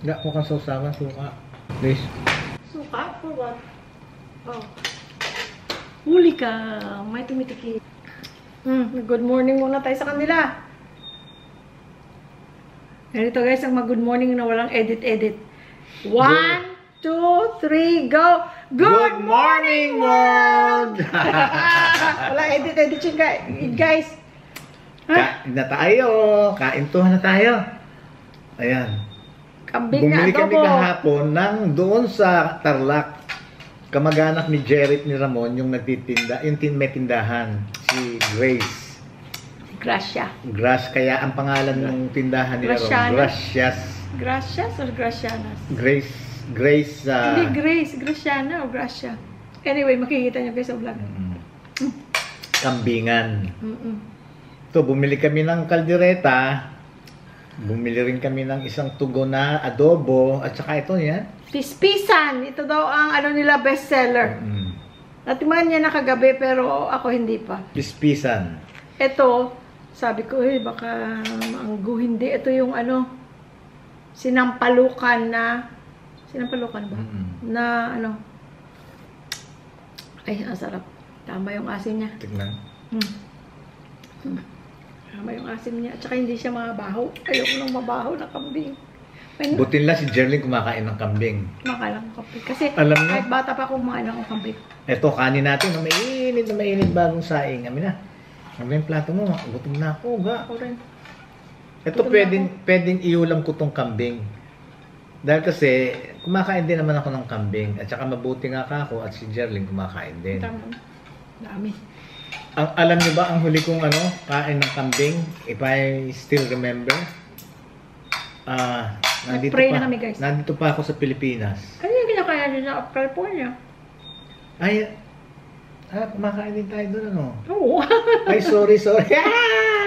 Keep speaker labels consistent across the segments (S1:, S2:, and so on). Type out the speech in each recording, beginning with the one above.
S1: Hindi ako kang sausawan, suka. Please.
S2: Suka? For what? Oh. Huli ka. May tumitiki. Good morning muna tayo sa kanila. Ganito guys, ang mag-good morning na walang edit-edit. 1, 2, 3, go! Good morning, world! Wala edit-edit yun guys.
S1: Kain na tayo. Kaintuhan na tayo. Ayan.
S2: Kambing na
S1: Bumili kami
S2: adobo.
S1: kahapon ng doon sa Tarlac. Kamag-anak ni Jerry ni Ramon, yung nagtitinda, yung may tindahan. Si Grace.
S2: Gracia.
S1: Kaya ang pangalan ng tindahan nila Ramon.
S2: Gracias. Gracias or Gracianas?
S1: Grace.
S2: Hindi Grace. Graciana o Gracia. Anyway, makikita niyo guys sa vlog.
S1: Kambingan. So, bumili kami ng kaldereta. Bumili rin kami ng isang tugo na adobo. At saka ito yan.
S2: Pispisan. Ito daw ang ano nila bestseller. Natiman niya na kagabi pero ako hindi pa.
S1: Pispisan.
S2: Ito, sabi ko baka maanggo. Hindi. Ito yung ano, sinampalukan ba? Na ano. Ay, ang sarap. Tama yung asin niya.
S1: Tignan.
S2: Tama yung asim niya. At saka hindi siya mabaho. Ayoko nang mabaho na kambing.
S1: Butin lang si Jerlyn kumakain ng kambing.
S2: Makalang kambing. Kasi
S1: alam niyo,
S2: kahit bata pa akong kumain ng kambing.
S1: Ito, kanin natin. Na mainit bagong saing. Amin na. Ano yung plato mo? Gutom na ako.
S2: Ako rin.
S1: Ito pwedeng iulam ko tong kambing. Dahil kasi, kumakain din naman ako ng kambing. At saka mabuti nga ako at si Jerlyn kumakain din.
S2: Tama. Dami.
S1: Alam niyo ba ang huli kong kain ng kambing? If I still remember.
S2: Nag-pray na kami guys.
S1: Nandito pa ako sa Pilipinas.
S2: Ano yung kinakaya nyo sa California?
S1: Ay, kumakain din tayo doon ano?
S2: Oo.
S1: Ay, sorry.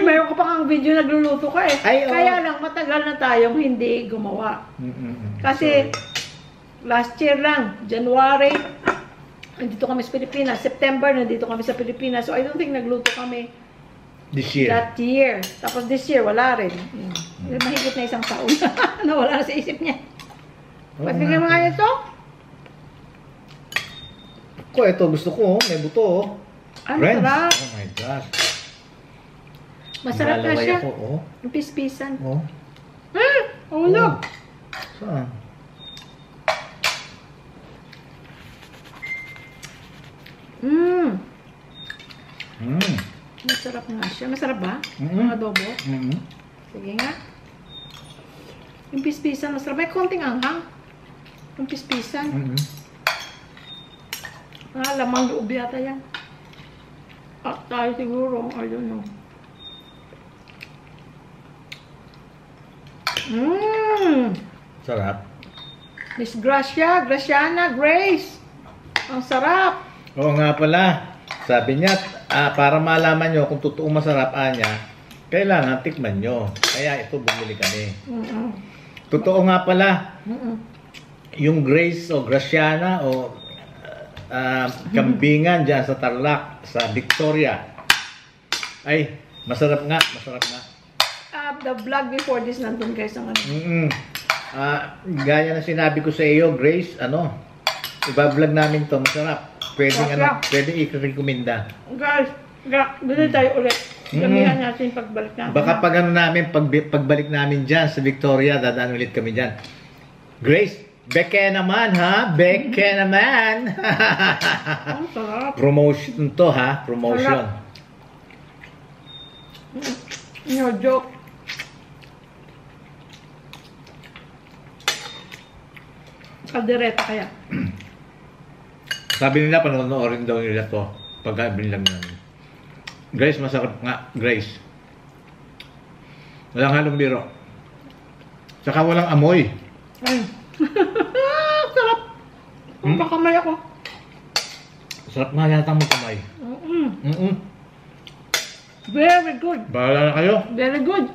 S2: Mayroon ka pa kang video nagluluto ka eh.
S1: Ay,
S2: kaya lang matagal na tayong hindi gumawa. Kasi last year lang, January, nandito kami sa Pilipinas. September, nandito kami sa Pilipinas. So, I don't think nagluto kami
S1: this year.
S2: That year. Tapos this year, wala rin. Mahigit na isang taon. Nawala na sa isip niya. Pagbigay mo nga ito?
S1: Ito gusto ko. May buto.
S2: Masarap.
S1: Oh my gosh.
S2: Masarap na siya. Yung pispisan. Look.
S1: Saan?
S2: Masarap nga siya. Masarap ba? Ang adobo? Sige nga. Yung pispisan, masarap. May konting anghang. Yung pispisan. Lamang loob yata yan. At tayo siguro. I don't know.
S1: Sarap.
S2: Miss Graciana, Grace. Ang sarap.
S1: Oo nga pala. Sabi niya, para malaman nyo kung totoong masarap niya, kailangan tikman nyo. Kaya ito, bumili kami. Totoo nga pala, yung Grace o Graciana o kambingan dyan sa Tarlac, sa Victoria, ay, masarap nga.
S2: The vlog before this nandun guys ang ano.
S1: Gaya na sinabi ko sa iyo, Grace, iba-vlog namin to, masarap. Pwedeng i-recommenda.
S2: Guys, doon tayo ulit. Gamihan natin pagbalik namin.
S1: Baka pagbalik namin dyan sa Victoria, dadaan ulit kami dyan. Grace, beke naman ha? Beke naman!
S2: Ang sarap.
S1: Promotion to ha? Promotion.
S2: No joke. Kaldereta kaya.
S1: Sabi nila, panonoodin daw nila to. Pagkabili lang namin. Grace, masarap nga. Grace. Walang halong biro. Saka walang amoy.
S2: Sarap. Magkakamay ako.
S1: Sarap nga yata mo kamay.
S2: Very good.
S1: Bahala na kayo.
S2: Very good.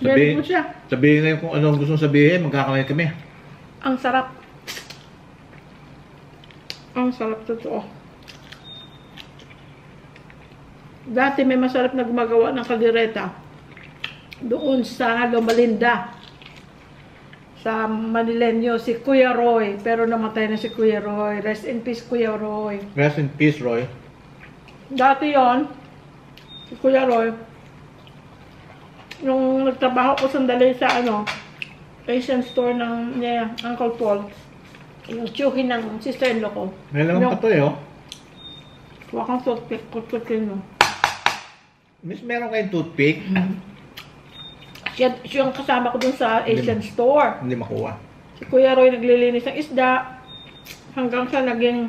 S2: Very good siya.
S1: Sabihin na yung kung anong gusto sabihin, magkakamay kami.
S2: Ang sarap. Ang sarap totoo. Dati may masarap na gumagawa ng kaldereta. Doon sa Loma Linda. sa Manilenyo, si Kuya Roy. Pero namatay na si Kuya Roy. Rest in peace, Kuya Roy.
S1: Rest in peace, Roy.
S2: Dati yon si Kuya Roy, nung nagtrabaho ko sandali sa Asian store ng Uncle Paul, yung tsuhin ng sister-in-law ko.
S1: May lamang pa to eh, oh.
S2: Huwag kang toothpick, kutkutin mo.
S1: Miss, meron kayong toothpick?
S2: Siya yung kasama ko dun sa Asian store.
S1: Hindi makuha.
S2: Si Kuya Roy naglilinis ng isda, hanggang sa naging,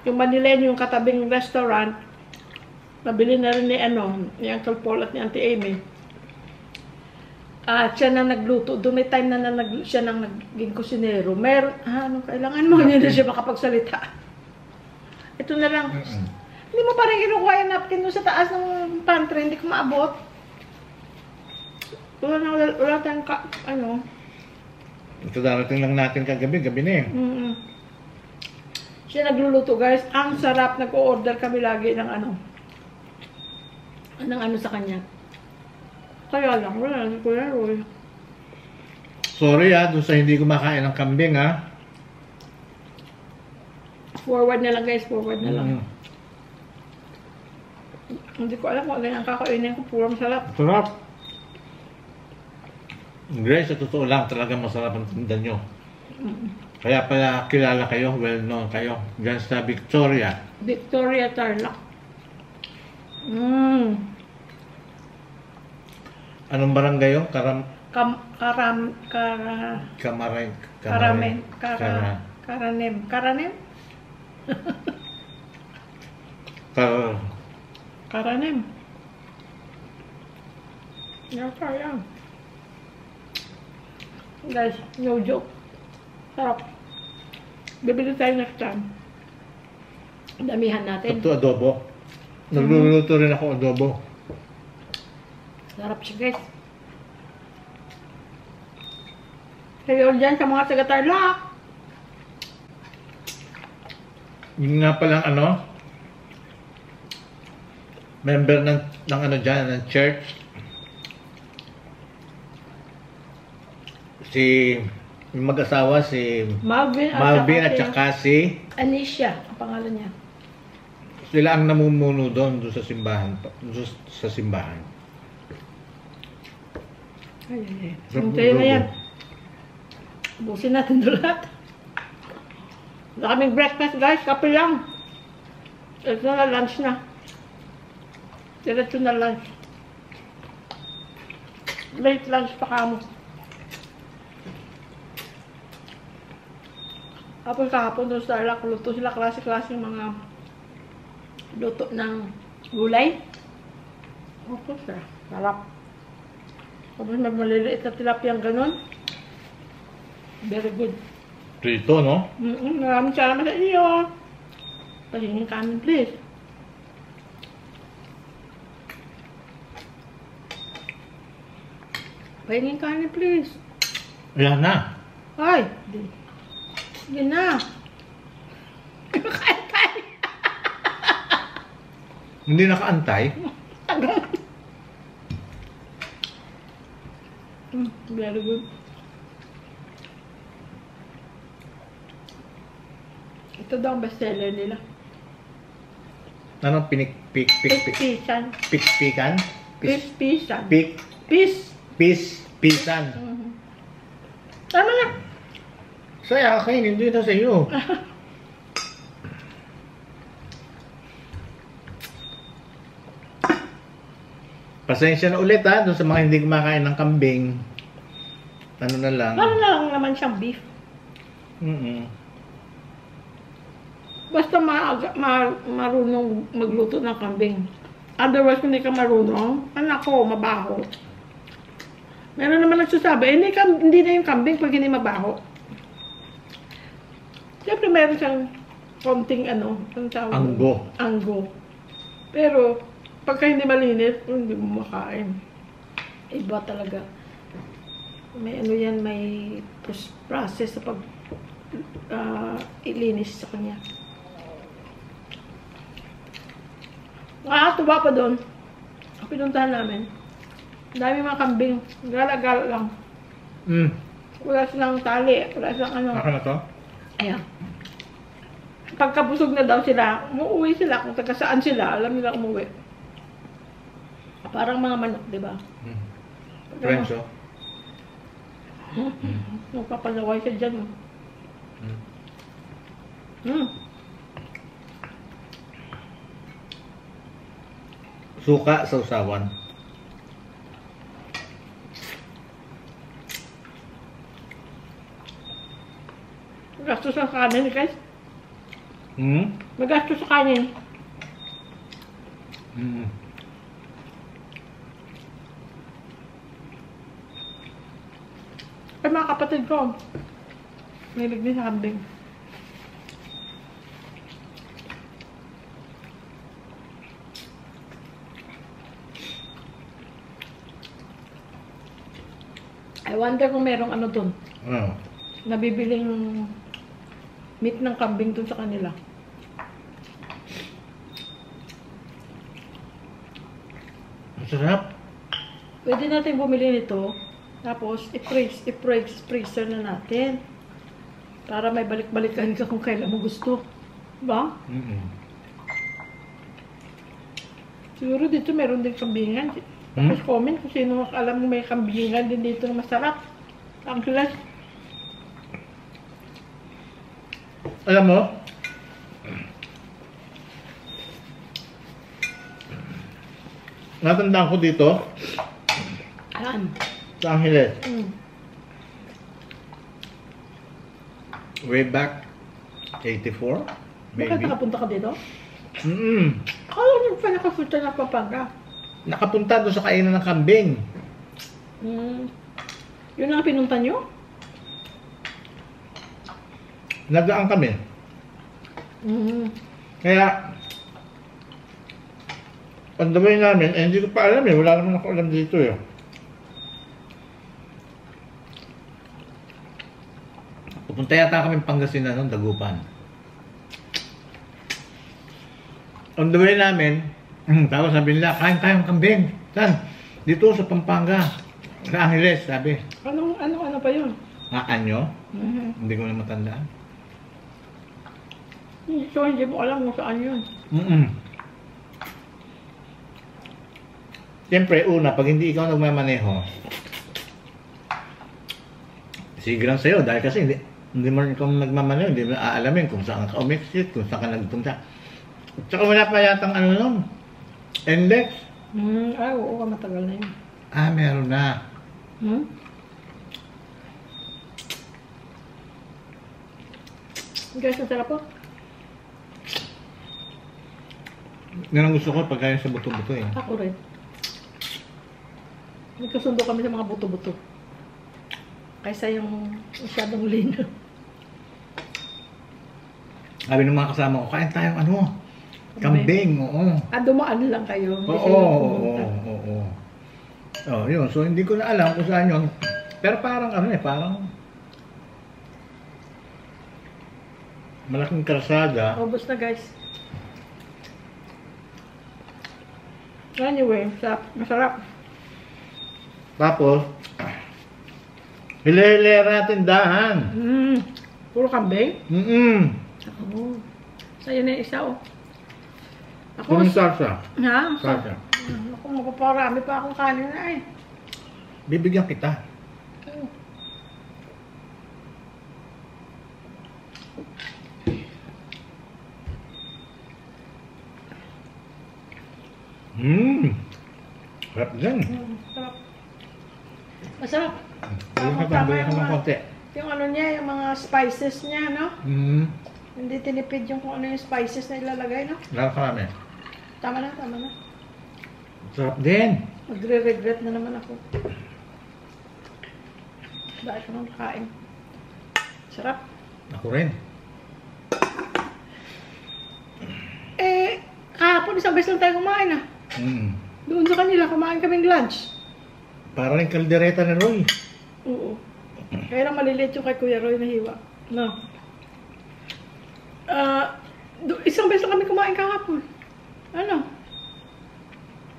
S2: yung Manilenyo, yung katabing restaurant, nabili na rin ni Uncle Paul at ni Auntie Amy. At siya na nagluto. Doon may time na siya nang naging kusinero. Meron, kailangan mo, hindi na siya makapagsalita. Ito na lang. Hindi mo parang kinukuha yung napkin doon sa taas ng pantry, hindi ko maabot. Wala tayong
S1: Ito darating lang natin kagabi, gabi na eh.
S2: Siya nagluluto, guys. Ang sarap. Nag-o-order kami lagi ng sa kanya. Kaya lang, wala si Kuya Roy.
S1: Sorry dun sa hindi kumakain ng kambing
S2: Forward na lang, guys. Forward na lang. Hindi ko alam kung ganyan kakainin ko. Puro masarap.
S1: Sarap. Grace, sa totoo lang, talaga masarap ang tinda nyo. Kaya pala kilala kayo, well known kayo. Diyan sa Victoria.
S2: Victoria Tarlac.
S1: Anong barangay yun?
S2: Karanem. Karanem. Yata yan. Guys, no joke. Sarap. Bibili tayo next time. Damihan natin.
S1: Ito adobo. Nagluluto rin ako adobo.
S2: Sarap siya, guys. Kayo dyan sa mga taga-Tarlac.
S1: Yung nga palang member ng dyan, ng church. Yung mag-asawa, si Malvin at saka si
S2: Anisha, ang pangalan niya.
S1: Sila ang namumuno doon sa simbahan.
S2: Ay. Hintayin na yan. Ubusin natin ito lahat. Wala kaming breakfast, guys. Kape lang. Ito na lunch na. Diretso na lunch. Late lunch pa kamo. Kahapon doon sa Tarlac, luto sila klase-klase mga luto ng gulay. Okay, sir. Sarap. Tapos may maliliit na tilapiyang ganun. Very good.
S1: Prito, no?
S2: Maraming salamat sa iyo. Pahingin kanin, please. Pahingin kanin, please.
S1: Ayan na.
S2: Ay! Sige na. Nakaantay.
S1: Hindi nakaantay?
S2: Very good. Ito daw ang bestseller nila.
S1: Anong
S2: Pispisan.
S1: Pikpikan?
S2: Pispisan.
S1: Pisan.
S2: Tama na.
S1: Saya kain, hindi ito sa iyo. Pasensya na ulit doon sa mga hindi kumakain ng kambing. Ano na lang.
S2: Parang lang naman siyang beef. Basta marunong magluto ng kambing. Otherwise, kung hindi ka marunong, anak ko, mabaho. Meron naman nagsasabi, hindi na yung kambing pag hindi mabaho. Siyempre, meron siyang konting anggo. Pero, pagka hindi malinis, hindi mo makain. Iba talaga. May may process sa pag ilinis sa kanya. Tuwa pa doon. Pinuntahan namin. Dami mga kambing. Gala-gala lang. Wala silang tali. Wala silang ano.
S1: Ako na to?
S2: Ayan. Pagkabusog na daw sila, umuwi sila. Kung taga saan sila, alam nila umuwi. Parang mga manok, di ba?
S1: Friends, oh.
S2: Magpapalaway siya dyan.
S1: Suka sa usawan.
S2: Magastos sa kanin, guys.
S1: Hmm?
S2: Magastos sa kanin.
S1: Hmm.
S2: Ay, mga kapatid ko. Mahilig din sa kambing. I wonder kung merong ano dun.
S1: Ano?
S2: Nabibiling meat ng kambing dun sa kanila.
S1: Masarap.
S2: Pwede natin bumili nito. Tapos, i-freezer na natin. Para may balik-balikan ka kung kailan mo gusto. Diba? Siguro dito meron din kambingan. Tapos comment kung sino alam mo may kambingan din dito na masarap. Ang kilas.
S1: Alam mo, natandaan ko dito,
S2: Ayan.
S1: sa Angeles,
S2: Mm.
S1: way back 84,
S2: Bakit
S1: maybe.
S2: nakapunta ka dito?
S1: Akala
S2: Ano pa nakapunta na Pampanga?
S1: nakapunta doon sa kainan ng kambing.
S2: Yun ang pinunta nyo?
S1: Nagdaan kami. Kaya, on the way namin, hindi ko pa alam eh. Wala naman ako alam dito eh. Pupunta yata kami Pangasinan noon, Dagupan. On the way namin, tapos sabi nila, kain tayong kambing. Saan? Dito sa Pampanga. Sa Angeles, sabi.
S2: Ano pa yun?
S1: Makan nyo? Hindi ko na matandaan.
S2: So, hindi mo alam kung saan yun.
S1: Siyempre, una, pag hindi ikaw nagmamaneho, sige lang sa'yo, dahil kasi hindi mo ikaw nagmamaneho, hindi mo aalamin kung saan ka umexit, kung saan ka nagpunta. At saka wala pa yatang ano nun, index.
S2: Ay, oo, matagal na yun.
S1: Meron na.
S2: Guys, masarap po.
S1: Yan ang gusto ko pagkain sa buto-buto eh.
S2: Ako rin. Nagkasundo kami sa mga buto-buto. Kaysa yung masyadong lean.
S1: Sabi ng mga kasama ko, kain tayong ano, kambing, oo.
S2: Dumaan lang kayo.
S1: Oo. Oh, yun. So, hindi ko na alam kung saan yun. Pero parang ano eh, parang malaking kalsada.
S2: Ubus na guys. Anyway, masarap.
S1: Tapos, hile-hilera tindahan.
S2: Puro kambing? Oo. Sa'yo na yung isa, oh. Ako,
S1: Yung salsa.
S2: ha?
S1: Salsa.
S2: Ako, magpaparami pa akong kanin na eh.
S1: Bibigyan kita. Sarap din.
S2: Masarap. Masarap.
S1: Bigyan ka ng konti.
S2: Yung ano niya, yung mga spices niya, no? Hindi tinipid yung kung ano yung spices na ilalagay, no?
S1: Lalo ka namin.
S2: Tama na, tama na.
S1: Sarap din.
S2: Magre-regret na naman ako. Bakit ko nang kain? Sarap.
S1: Ako rin.
S2: Kahapon isang beses lang tayo kumain, ah. Doon sa kanila, kumain kaming lunch.
S1: Para rin kaldereta ni Roy.
S2: Oo. Kaya lang maliliit yung kay Kuya Roy na hiwa. No. Isang beses lang kami kumain kahapon. Ano?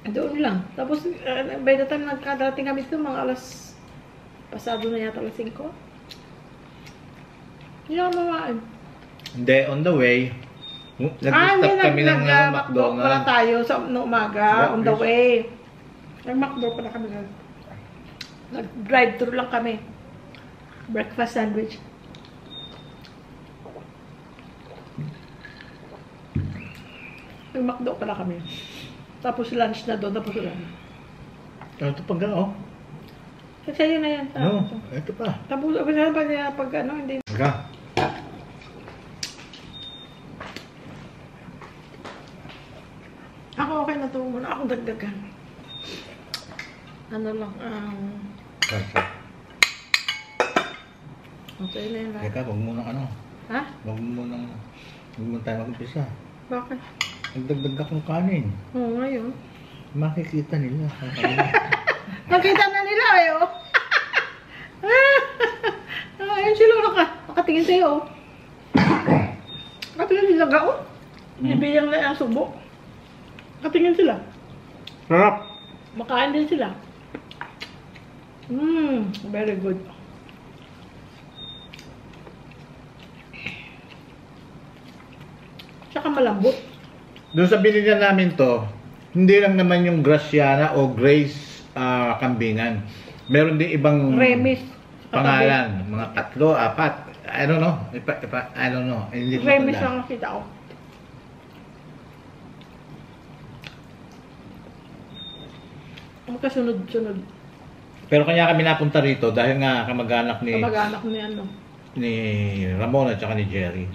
S2: Doon lang. Tapos, by the time nagkadating kami dito, mga alas, pasado na yata alas 5. Hindi ako mamain.
S1: Hindi, on the way. Nag-stop kami ng
S2: McDo pala
S1: McDonald's.
S2: tayo sa umaga, on the way. Nag-McDo pala kami. Nag-drive-thru lang kami. Breakfast sandwich. Nag-McDo pala kami. Tapos lunch na doon, tapos ulan.
S1: Ito pag ano?
S2: Kasi yun na yan.
S1: No, ito pa.
S2: Tapos pag ano, hindi.
S1: Aga.
S2: Ako okay na ito. Muna akong dagdagan. Ano lang,
S1: Kasi.
S2: okay na yun.
S1: Teka, huwag mo nang ano.
S2: Ha?
S1: Huwag mo tayo mag-umpisa.
S2: Bakit?
S1: Nagdagdag akong kanin.
S2: Oo, ngayon.
S1: Makikita nila.
S2: Nakita na nila eh, oh. Ayun sila nakatingin sa'yo, oh. Nakatingin sila ka, oh. Bibiyang na ang subo. Nakatingin sila.
S1: Sarap!
S2: Makain din sila. Very good. Tsaka malambot.
S1: Doon sa binigyan namin to, hindi lang naman yung Graciana o Grace kambingan. Meron din ibang
S2: Remis.
S1: pangalan. Mga 3, 4. I don't know. I don't know. Hindi ko
S2: Remis
S1: matandaan.
S2: lang nakita ko. Magkasunod-sunod.
S1: Pero kanya kami napunta rito dahil nga kamag-anak ni
S2: Kamag-anak ni ano.
S1: ni Ramon at saka ni Jerry.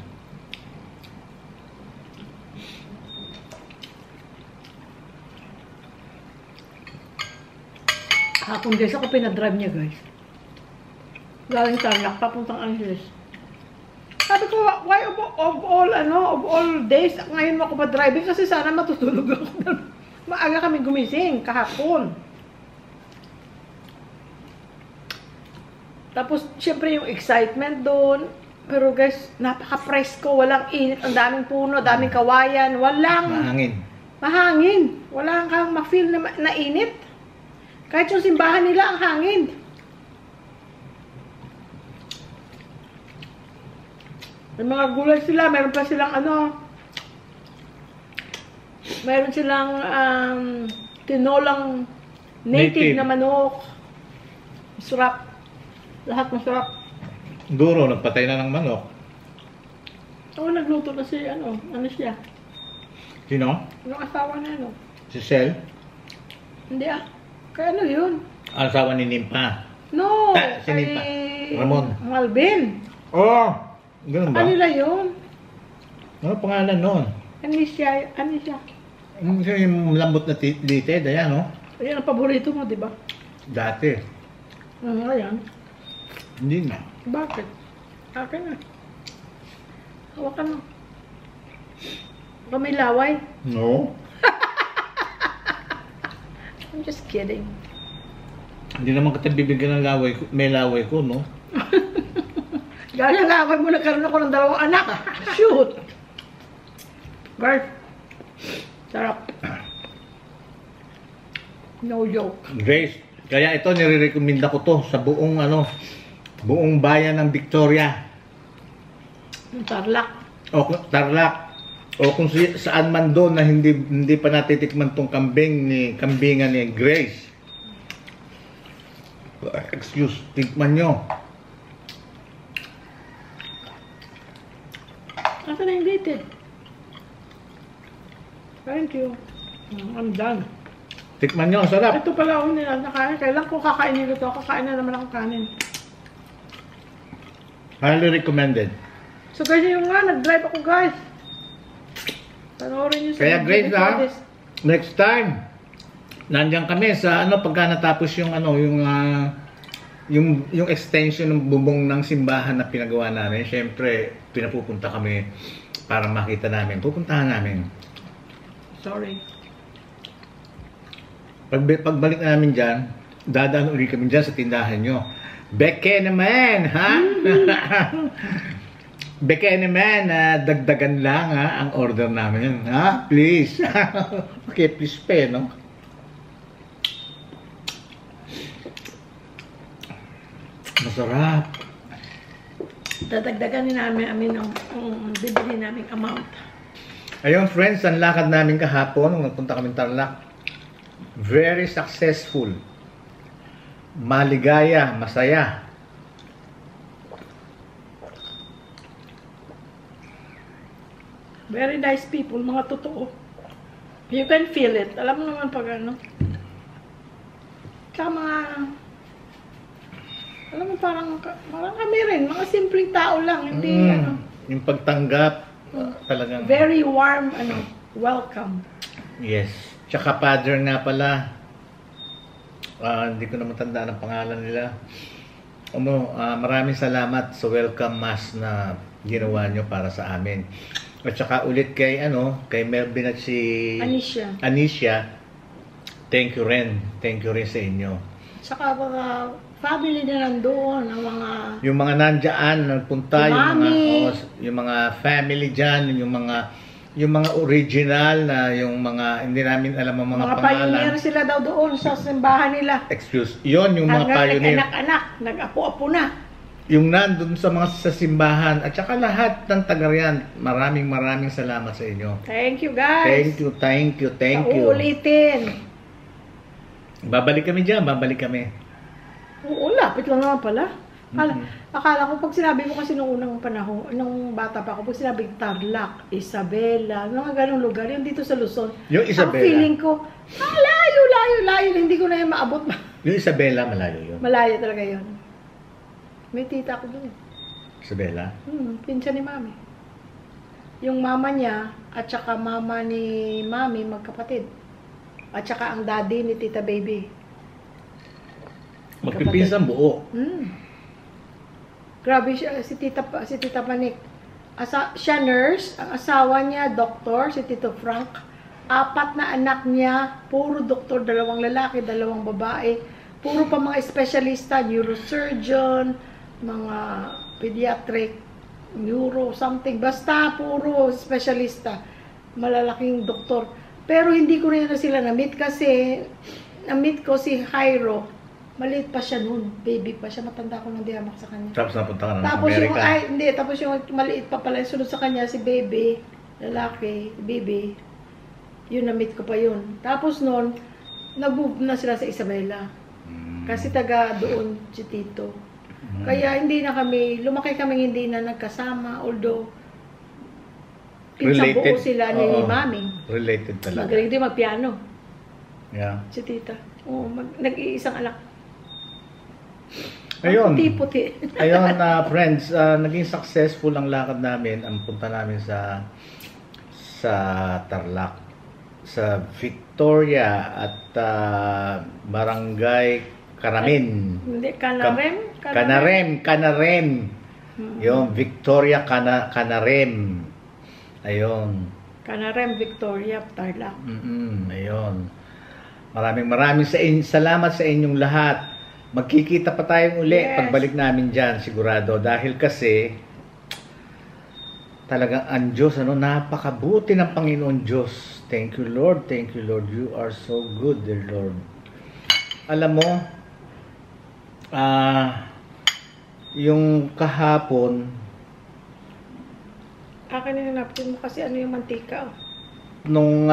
S2: Hapon guys, ako pinadrive niya guys. Galing Tarlac, papuntang Angeles. Sabi ko, why of all days, ngayon mo ako pa driving kasi sana matutulog ako. Maaga kami gumising kahapon. Tapos, syempre yung excitement doon. Pero guys, napaka-presko, walang init, ang daming puno, daming kawayan, mahangin. Wala kang ma-feel na init. Kahit yung simbahan nila, ang hangin. May mga gulay sila, meron pa silang meron silang tinolang native na manok. Masarap. Lahat masarap.
S1: Duro, nagpatay na ng manok.
S2: Oo, nagluto na si ano siya.
S1: Sino?
S2: Yung asawa na
S1: Si Sel?
S2: Hindi Kaya ano yun?
S1: Asawa ni Nimpa.
S2: No,
S1: Si Nimpa. Ramon.
S2: Malvin.
S1: Oh! Ganun ba?
S2: Kanila yun.
S1: Ano pangalan nun?
S2: Anisha.
S1: Yung lambot na lited, ayan, no?
S2: Ayan ang paborito mo, di ba?
S1: Dati.
S2: Ayan.
S1: Hindi na.
S2: Bakit? Akin na. Hawakan mo. Baka may laway.
S1: No.
S2: I'm just kidding.
S1: Hindi naman kita bibigyan ng laway ko. May laway ko, no?
S2: Gaya laway mo, nagkaroon ako ng 2 anak. Shoot! Guard. Sarap. No joke.
S1: Grace, kaya ito nire-recommenda ko to sa buong buong bayan ng Victoria.
S2: Yung Tarlac.
S1: O Tarlac. O kung saan man doon na hindi pa natitikman tong kambingan ni Grace. Excuse, tikman nyo.
S2: Nasaan na yung dated? Thank you. I'm done.
S1: Tikman nyo, ang sarap.
S2: Ito pala ako nila nakain. Kailan ko kakainin ito? Kakain na naman ako kanin.
S1: Highly recommended.
S2: So guys, yung nag-drive ako guys. Panoorin nyo sa
S1: Kaya Grace
S2: video before this.
S1: next time, nandiyan kami sa pagka natapos yung extension ng bubong ng simbahan na pinagawa namin. Siyempre, pinapupunta kami para makita namin. Pupuntahan namin.
S2: Sorry.
S1: Pagbalik namin dyan, dadaan ulit kami dyan sa tindahan nyo. Beke naman, ha? Beke naman, dagdagan lang ang order namin. Ha? Please. Okay, please pay, no? Masarap.
S2: Dadagdagan namin ang bibili naming amount.
S1: Ayun friends, ang lakad namin kahapon nung nagpunta kami Tarlac. Very successful. Maligaya, masaya.
S2: Very nice people, mga totoo. You can feel it. Alam mo naman pag ano. Tsaka mga, alam mo parang kami rin, mga simpleng tao lang. Hindi ano.
S1: Yung pagtanggap, talagang...
S2: Very warm, welcome.
S1: Yes. Tsaka father nga pala. Hindi ko na matandaan ang pangalan nila. Maraming salamat sa welcome mass na ginawa nyo para sa amin. At saka ulit kay Melvin at si Anisha. Thank you rin sa inyo.
S2: Saka mga family na nandoon,
S1: yung mga nandiyan nagpunta, yung mga family diyan, yung mga original na yung mga hindi namin alam ang mga pangalan.
S2: Pioneer sila daw doon sa simbahan nila.
S1: Yung mga pioneer.
S2: Nag-anak-anak, nag-apo-apo na.
S1: Yung nandun sa simbahan at saka lahat ng taga-riyan, maraming salamat sa inyo.
S2: Thank you guys.
S1: Thank you.
S2: Uulitin.
S1: Babalik kami dyan,
S2: Oo, lapit lang naman pala. Akala ko pag sinabi mo kasi nung unang panahon, nung bata pa ako, pag sinabi Tarlac, Isabela, mga ganong lugar, yung dito sa Luzon.
S1: Yung Isabela.
S2: Ang feeling ko, layo, hindi ko na yung maabot.
S1: Yung Isabela, malayo yun.
S2: Malayo talaga yun. May tita ko dun.
S1: Isabela?
S2: Pinsan ni Mami. Yung mama niya, at saka mama ni Mami, magkapatid. At saka ang daddy ni Tita Baby.
S1: Magpipinsan buo.
S2: Grabe siya, si Tita Panik. Siya nurse, ang asawa niya, doktor, si Tito Frank. 4 na anak niya, puro doktor, 2 lalaki, 2 babae. Puro pa mga espesyalista, neurosurgeon, mga pediatric, neuro, something. Basta puro espesyalista. Malalaking doktor. Pero hindi ko rin na sila na-meet kasi na-meet ko si Jairo. Maliit pa siya noon. Baby pa siya. Matanda ko nang dihamak sa kanya.
S1: Tapos napunta ka na ng
S2: Amerika.
S1: Amerika.
S2: Tapos yung maliit pa pala. Sunod sa kanya si Baby. Lalaki. Baby. Yun, na-meet ko pa yun. Tapos noon, nag-move na sila sa Isabela. Kasi taga doon si Tito. Kaya hindi na kami, lumaki kami hindi na nagkasama. Although, pinsang buo sila ni Mami.
S1: Related talaga.
S2: Magaling din magpiano.
S1: Yeah.
S2: Si Tita. Oo, nag-iisang anak.
S1: Ayun.
S2: Puti-puti.
S1: Ayun, friends, naging successful ang lakad namin, ang punta namin sa Tarlac, sa Victoria at Barangay Karamin.
S2: Hindi, Kanarem?
S1: Kanarem. Yung Victoria Kanarem. Ayun.
S2: Kanarem, Victoria, Tarlac.
S1: Ayun. Maraming salamat sa inyong lahat. Magkikita pa tayong uli pagbalik namin dyan, sigurado. Dahil kasi, talagang ang Diyos, napakabuti ng Panginoon Diyos. Thank you, Lord. Thank you, Lord. You are so good, dear Lord. Alam mo, yung kahapon,
S2: akin yung napkin mo kasi yung mantika.
S1: nung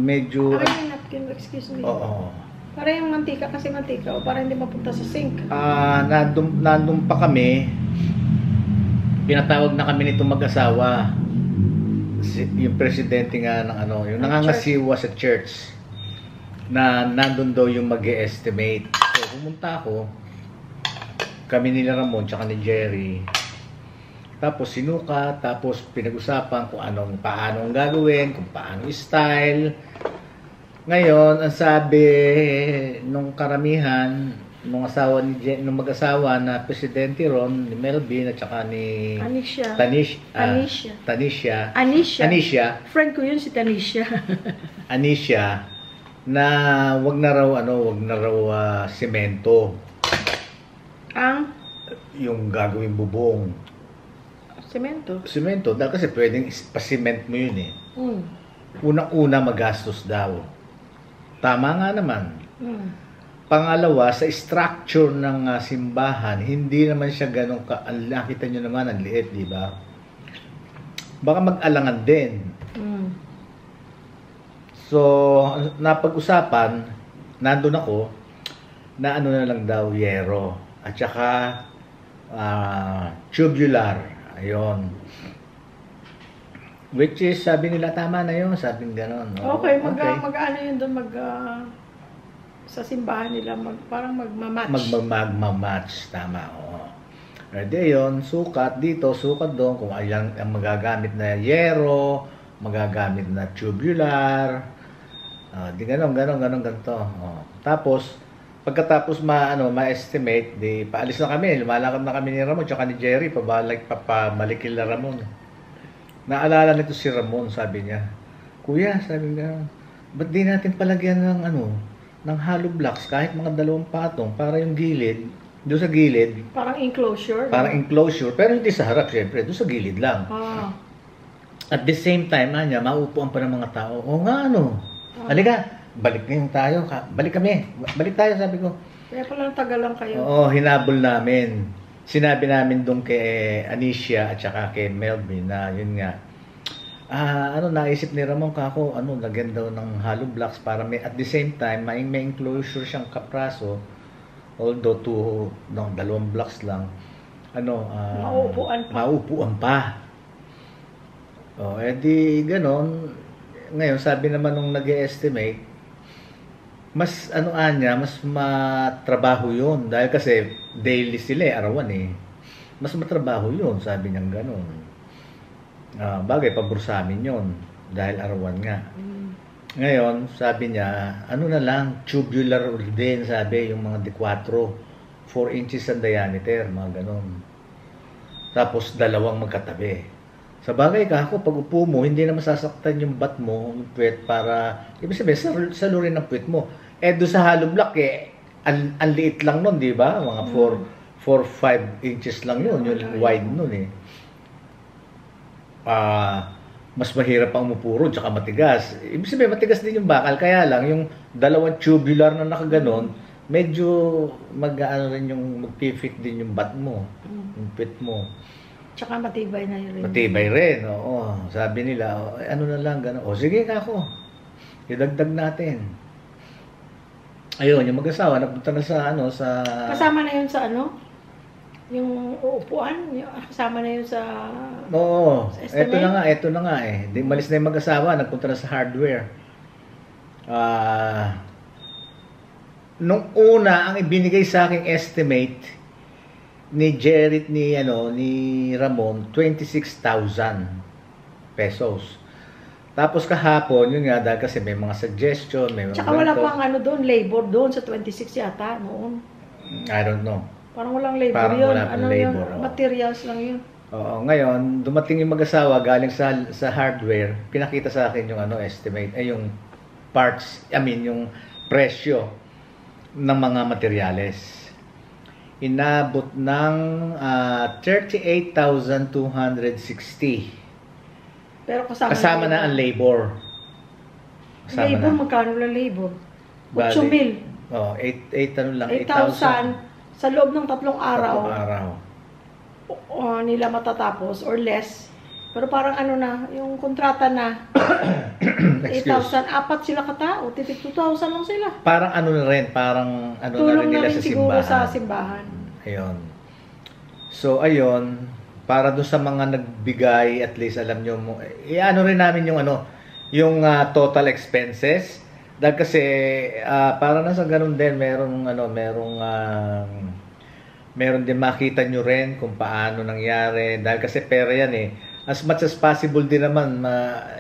S1: medyo...
S2: Akin yung napkin mo, excuse me.
S1: Oo.
S2: Para yung mantika kasi mantika o para hindi mapunta sa sink.
S1: Nandun pa kami, pinatawag na kami nitong mag-asawa. Yung presidente nga ng yung nangangasiwa sa church na nandun daw yung mag-e-estimate. So, pumunta ako, kami nila Ramon tsaka ni Jerry. Tapos sinuka, tapos pinag-usapan kung paano ang gagawin, kung paano style. Ngayon, ang sabi nung karamihan, nung mag-asawa na presidente ron, ni Melvin at saka ni Tanisha.
S2: Friend ko yun si Tanisha.
S1: Anisha, na wag na raw semento.
S2: Ang?
S1: Yung gagawin bubong. Semento, dahil kasi pwedeng pa-cement mo yun eh. Unang-una magastos daw. Tama nga naman. Pangalawa, sa structure ng simbahan, hindi naman siya ganun nakita nyo naman, ang liit, di ba? Baka mag-alangan din. So, napag-usapan, nandun ako, na ano na lang daw, yero. At saka, tubular. Ayun. Which is, sabi nila, tama na yun. Sabing gano'n.
S2: Okay, mag-ano yun doon, sa simbahan nila, parang magmamatch.
S1: Magmamatch, tama. Oo. Ready yun, sukat dito, sukat doon, kung ayan ang magagamit na yero, magagamit na tubular, di ganito. Tapos, pagkatapos ma-estimate, di paalis na kami, lumalakad na kami ni Ramon, tsaka ni Jerry, papamalikil na Ramon. Naalala nito si Ramon, sabi niya, Kuya, sabi niya, ba't di natin palagyan ng hollow blocks, kahit mga 2 patong, para yung gilid, doon sa gilid.
S2: Parang enclosure?
S1: Parang enclosure, pero hindi sa harap, syempre, doon sa gilid lang. At the same time, maupuan pa ng mga tao. O nga, halika, balik ngayon tayo. Balik tayo, sabi ko.
S2: Kaya pala tagal lang kayo.
S1: Oo, hinabol namin. Sinabi namin doon kay Anicia at saka kay Melvin na yun nga. Naisip ni Ramon kako, lagyan daw ng hollow blocks para at the same time, may enclosure siyang kapraso. Although 2 blocks lang, mauupuan pa. Edi ganon. Ngayon, sabi naman nung nag-estimate, mas mas matrabaho yun. Dahil kasi daily sila, arawan Mas matrabaho yun, sabi niyang ganon. Bagay, pabor sa amin yun. Dahil arawan nga. Ngayon, sabi niya, na lang, tubular din, sabi, yung mga D4, 4 inches ang diameter, mga ganon. Tapos, 2 magkatabi. Sa bagay ka ako, pag upo mo, hindi na masasaktan yung bat mo, yung puwet, para, ibig sabihin, salurin ng puwet mo. Doon sa hollow block, ang liit lang nun, di ba? Mga 4-5 inches lang yun, yung wide nun mas mahirap ang umupuro, tsaka matigas. Ibig sabihin, matigas din yung bakal. Kaya lang, yung 2 tubular na nakaganon, medyo mag-fit din yung bat mo, yung pit mo.
S2: Tsaka matibay na yun rin.
S1: Matibay rin, oo. Sabi nila, na lang, gano'n. Sige kako, idagdag natin. Ayun, yung mag-asawa, napunta na sa
S2: Kasama na yun sa yung uupuan, kasama na yun sa...
S1: Oo,
S2: sa
S1: eto na nga Malis na yung mag-asawa, nagpunta na sa hardware. Nung una, ang ibinigay sa aking estimate ni Jerry, ni Ramon, 26,000 pesos. Tapos kahapon, yun nga, dahil kasi may mga suggestion, may mga...
S2: Tsaka wala pang doon, labor doon sa 26 yata noon.
S1: I don't know.
S2: Parang walang labor
S1: Parang
S2: yun.
S1: wala pang labor.
S2: Materials lang yun.
S1: Oo, ngayon, dumating yung mag-asawa galing sa hardware, pinakita sa akin yung estimate, yung parts, yung presyo ng mga materyales. Inabot ng 38,260.
S2: Pero
S1: kasama na ang labor.
S2: Labor, magkano lang labor? 8,000.
S1: Oh,
S2: 8,000 sa loob ng 3 araw.
S1: 3 araw.
S2: Nila matatapos or less. Pero parang yung kontrata na 8,000, 4 sila katao, titik 2,000 lang sila.
S1: Parang na rin, parang
S2: tulong
S1: na rin nila sa simbahan.
S2: Sa simbahan.
S1: Ayun. So, ayun, para doon sa mga nagbigay, at least alam nyo mo, rin namin yung total expenses. Dahil kasi, para na sa ganun din, meron din makita nyo rin kung paano nangyari. Dahil kasi pera yan As much as possible din naman,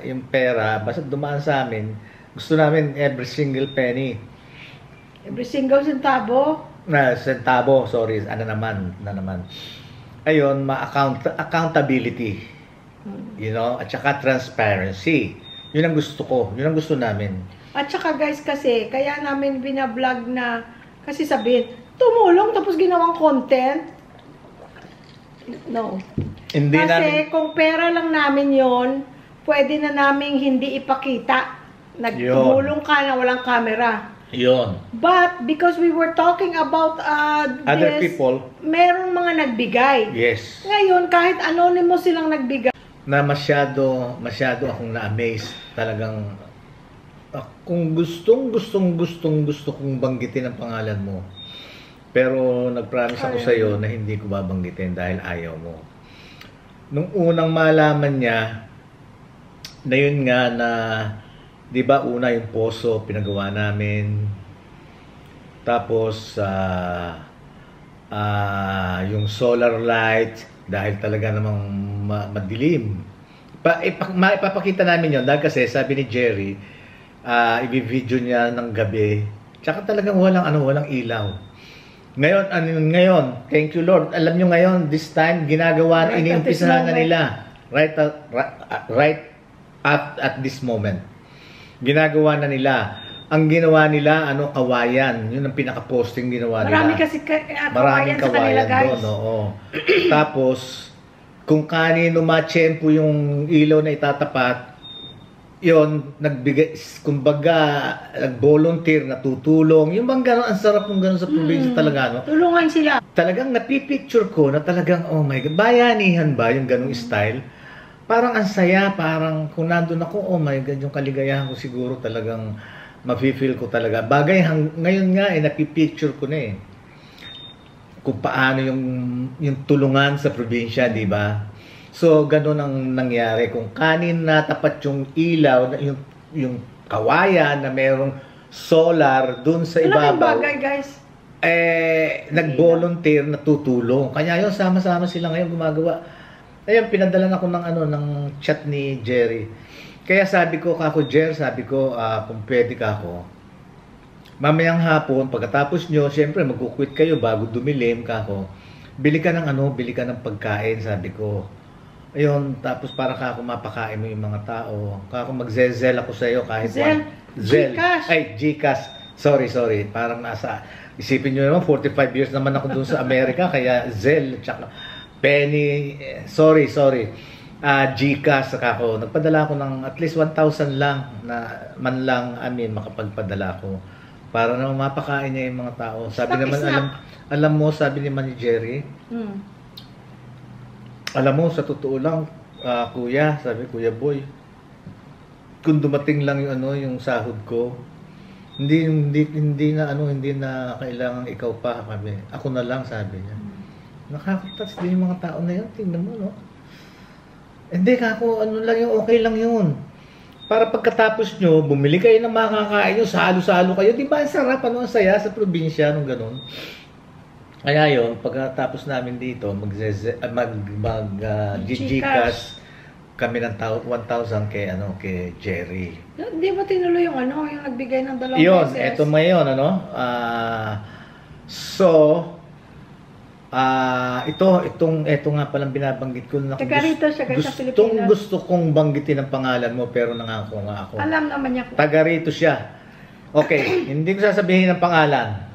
S1: yung pera, basta dumaan sa amin, gusto namin every single penny.
S2: Every single centavo?
S1: Centavo, sorry, na naman. Ayun, accountability. At saka transparency. Yun ang gusto ko. Yun ang gusto namin.
S2: At saka guys, kasi, kaya namin binablog na, kasi sabihin, tumulong tapos ginawang content. No.
S1: Hindi
S2: kasi kung pera lang namin yon, pwede na naming hindi ipakita. Nagtumulong ka na walang camera.
S1: Yun.
S2: But because we were talking about
S1: Other
S2: this,
S1: people.
S2: merong mga nagbigay.
S1: Yes.
S2: Ngayon, kahit anonymous silang nagbigay.
S1: Na masyado akong na-amaze. Talagang, kung gusto kong banggitin ang pangalan mo. Pero nag-promise ako sa iyo na hindi ko babanggitin dahil ayaw mo. Nung unang malaman niya, na yun nga na, di ba una yung poso, pinagawa namin. Tapos, yung solar light, dahil talaga namang madilim. Ipapakita namin yun, dahil kasi sabi ni Jerry, i-video niya ng gabi. Tsaka talagang walang ilaw. Ngayon, thank you Lord. Alam nyo ngayon, this time, ginagawa, iniumpisahan na nila. Right at this moment. Ginagawa na nila. Ang ginawa nila, kawayan. Yun ang pinaka-posting ginawa nila.
S2: Marami kasi kawayan sa kanila, guys.
S1: Doon, oo. Tapos, kung kanino matsyempo yung ilaw na itatapat, yun, nagbigay, kumbaga, nag-volunteer, natutulong. Yung bang gano'n, ang sarap kung gano'n sa probinsya talaga, no?
S2: Tulungan sila.
S1: Talagang napipicture ko na talagang, oh my God, bayanihan ba yung gano'ng style? Parang ang saya, parang kung nandun ako, oh my God, yung kaligayahan ko siguro talagang mafe-feel ko talaga. Bagay, ngayon nga, napipicture ko na kung paano yung tulungan sa probinsya, di ba? So, ganun ang nangyari. Kung kanin na tapat yung ilaw, yung kawayan na merong solar dun sa ibabaw.
S2: Malaking bagay, guys.
S1: Nag-volunteer na tutulong. Kaya yun, sama-sama sila ngayon gumagawa. Ayun, pinadala ako ng chat ni Jerry. Kaya sabi ko, Jer, kung pwede ka ako, mamayang hapon, pagkatapos nyo, siyempre, mag-quit kayo bago dumilim bili ka ng pagkain, sabi ko. Ayun, tapos para ako mapakain mo yung mga tao. Magzezel ako sa iyo kahit
S2: Zel. Gcash.
S1: Ay, Gcash. Sorry. Parang isipin nyo naman, 45 years naman ako dun sa Amerika, kaya Zel, tsaka Penny, sorry. Gcash, saka ako. Nagpadala ako ng at least 1,000 lang na makapagpadala ko. Para naman mapakain niya yung mga tao. Sabi naman, alam mo, sabi ni Jerry, alam mo, sa totoo lang, kuya, sabi Kuya Boy, kung dumating lang yung sahod ko, hindi na kailangan ikaw pa, sabi. Ako na lang, sabi niya. Nakakatas din yung mga tao na yun, tingnan mo, no? Hindi, okay lang yun. Para pagkatapos nyo, bumili kayo ng makakain nyo, salo-salo kayo, di ba ang sarap, ang saya sa probinsya, nung ganun. Kaya yun, pagkatapos namin dito, Gcash kami ng 1,000 kay Jerry.
S2: Hindi mo tinuloy yung nagbigay ng 2
S1: yun,
S2: pesos?
S1: eto ngayon, ito nga palang binabanggit ko na
S2: Taga-rito siya, guys, sa Pilipinas.
S1: Gusto kong banggitin ang pangalan mo, pero nangako nga ako.
S2: Alam naman niya.
S1: Taga-rito siya. Okay, hindi ko sasabihin ang pangalan.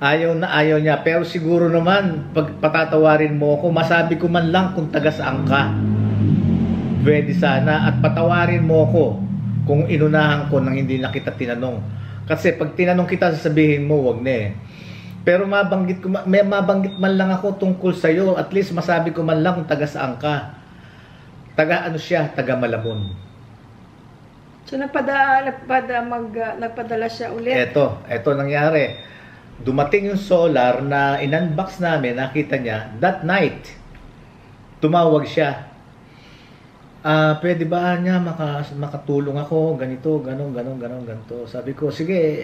S1: Ayaw niya. Pero siguro naman, pag patatawarin mo ako, masabi ko man lang kung taga saan ka. Pwede sana. At patawarin mo ako kung inunahan ko nang hindi na kita tinanong. Kasi pag tinanong kita, sasabihin mo, wag na Pero mabanggit man lang ako tungkol sa'yo. At least masabi ko man lang kung taga saan ka. Taga Malabon.
S2: So nagpadala siya ulit.
S1: Eto nangyari. Dumating yung solar na in-unbox namin, nakita niya, that night, tumawag siya. Pwede ba niya makatulong ako, ganito, ganito. Sabi ko, sige,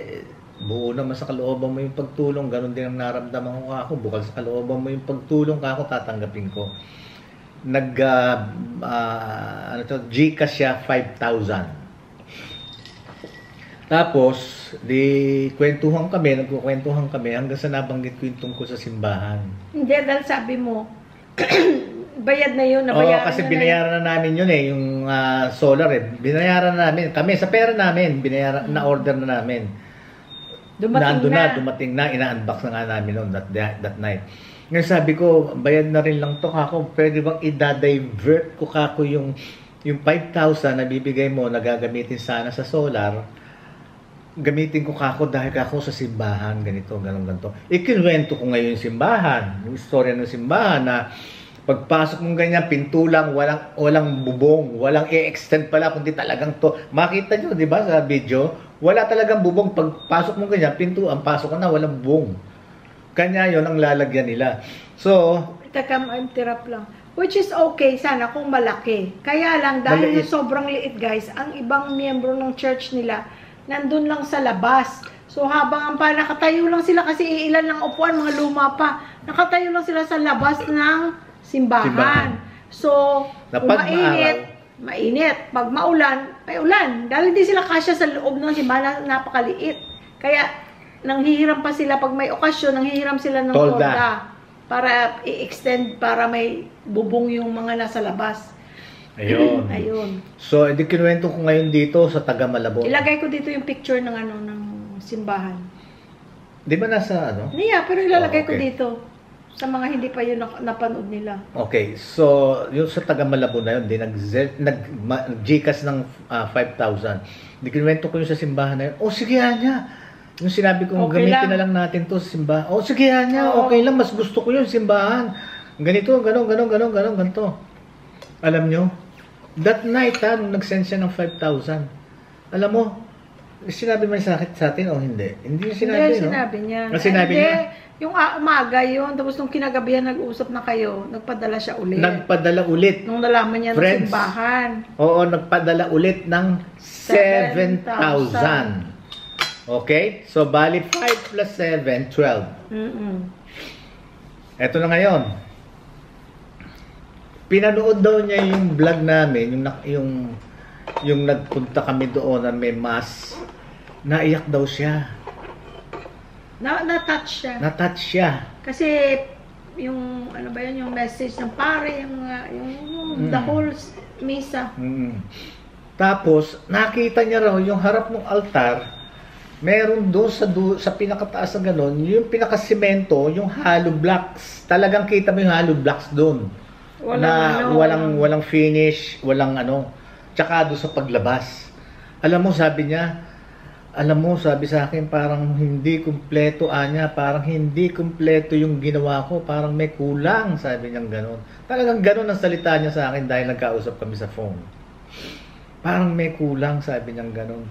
S1: buo naman sa kalooban mo yung pagtulong, ganon din ang naramdaman ko ako, bukal sa kalooban mo yung pagtulong ako, tatanggapin ko. Gcash siya, 5,000. Tapos, nagkukwentuhan kami hanggang sa nabanggit ko yung tungkol sa simbahan.
S2: Hindi, dahil sabi mo, bayad na yun,
S1: nabayaran kasi binayaran na namin yun yung solar Binayaran na namin. Kami, sa pera namin, na-order na namin. Dumating na, ina-unbox na nga namin noon that night. Ngayon sabi ko, bayad na rin lang to kako. Pwede bang i-divert ko kako yung 5,000 na bibigay mo na gagamitin sana sa solar gamitin ko kako dahil kako sa simbahan, ganito, ganito. Ikinwento ko ngayon yung simbahan, yung istorya ng simbahan na pagpasok mong ganyan, pinto lang, walang bubong, walang i-extend pala, kundi talagang to. Makita nyo, di ba, sa video, wala talagang bubong. Pagpasok mong ganyan, pinto, ang pasok ka na, walang bubong. Kanya yon ang lalagyan nila. So,
S2: Teka, interrupt lang. Which is okay sana kung malaki. Kaya lang, dahil
S1: Maliit.
S2: sobrang liit guys, ang ibang miyembro ng church nila, nandun lang sa labas. So habang nakatayo lang sila kasi ilan lang upuan, mga luma pa. Nakatayo lang sila sa labas ng simbahan. So,
S1: Na
S2: kung
S1: pag
S2: mainit. Pag maulan, may ulan. Dahil hindi sila kasya sa loob ng simbahan, napakaliit. Kaya, nanghihiram pa sila pag may okasyon, nanghihiram sila ng tolda. Para i-extend, para may bubong yung mga nasa labas.
S1: ayun.
S2: Ayun.
S1: So, edi kinuwento ko ngayon dito sa taga Malabon.
S2: Ilagay ko dito yung picture ng ng simbahan.
S1: Di ba nasa ano?
S2: Niya, pero ilalagay ko
S1: okay.
S2: dito. Sa mga hindi pa yun napanood nila.
S1: Okay, so yung sa taga Malabon na yun, nag-Gcash ng 5,000. Di kinuwento ko yung sa simbahan na yun. Oh, sige niya. Yung sinabi ko,
S2: Okay
S1: gamitin
S2: lang.
S1: na lang natin to sa simbahan. Oh, sige niya.
S2: Oo.
S1: Okay lang, mas gusto ko yung simbahan. Ganito, ganito. Alam nyo, that night nung nag-send siya ng 5,000, alam mo, sinabi man sa atin o hindi? Hindi yung sinabi,
S2: Hindi,
S1: no?
S2: sinabi niya.
S1: Ang sinabi
S2: Hindi,
S1: niya?
S2: yung umaga yun, tapos nung kinagabihan nag-usap na kayo, nagpadala siya ulit.
S1: Nagpadala ulit.
S2: Nung nalaman niya ng
S1: Friends.
S2: simbahan.
S1: Oo, nagpadala ulit ng 7,000. Okay? So, bali 5 plus 7, 12. Eto na ngayon. Pinanood daw niya yung vlog namin, yung nagpunta kami doon na may mass. Naiyak daw siya.
S2: Na-touch siya.
S1: Na-touch siya.
S2: Kasi, yung, ano ba yun, yung message ng pare, yung the whole misa.
S1: Tapos, nakita niya raw yung harap ng altar, meron doon sa pinakataas na gano'n, yung pinakasimento, yung hollow blocks. Talagang kita mo yung hollow blocks doon. Walang finish, walang ano. Tsaka doon sa paglabas. Alam mo, sabi sa akin, parang hindi kumpleto, parang hindi kumpleto yung ginawa ko, parang may kulang, sabi niya gano'n. Talagang gano'n ang salita niya sa akin dahil nagkausap kami sa phone. Parang may kulang, sabi niya gano'n.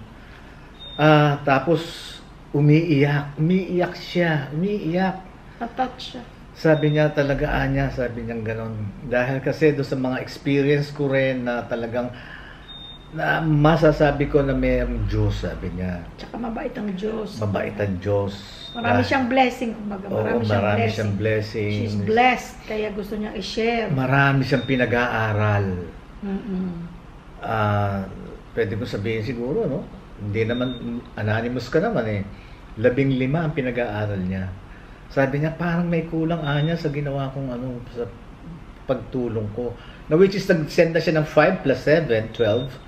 S1: Tapos, umiiyak siya.
S2: Na-touch siya.
S1: Sabi niya talaga, sabi niya gano'n. Dahil kasi doon sa mga experience ko rin na talagang na masasabi ko na mayroong Diyos, sabi niya.
S2: Tsaka mabait ang Diyos.
S1: Mabait ang Diyos.
S2: Marami siyang blessing. Kumbaga, marami siyang blessing. She's blessed, kaya gusto niyang i-share.
S1: Marami siyang pinag-aaral. Pwede ko sabihin siguro, no? Hindi naman, anonymous ka naman eh. 15 ang pinag-aaral niya. Sabi niya, parang may kulang sa ginawa kong sa pagtulong ko. Na which is, nag-send na siya ng 5 plus 7, 12.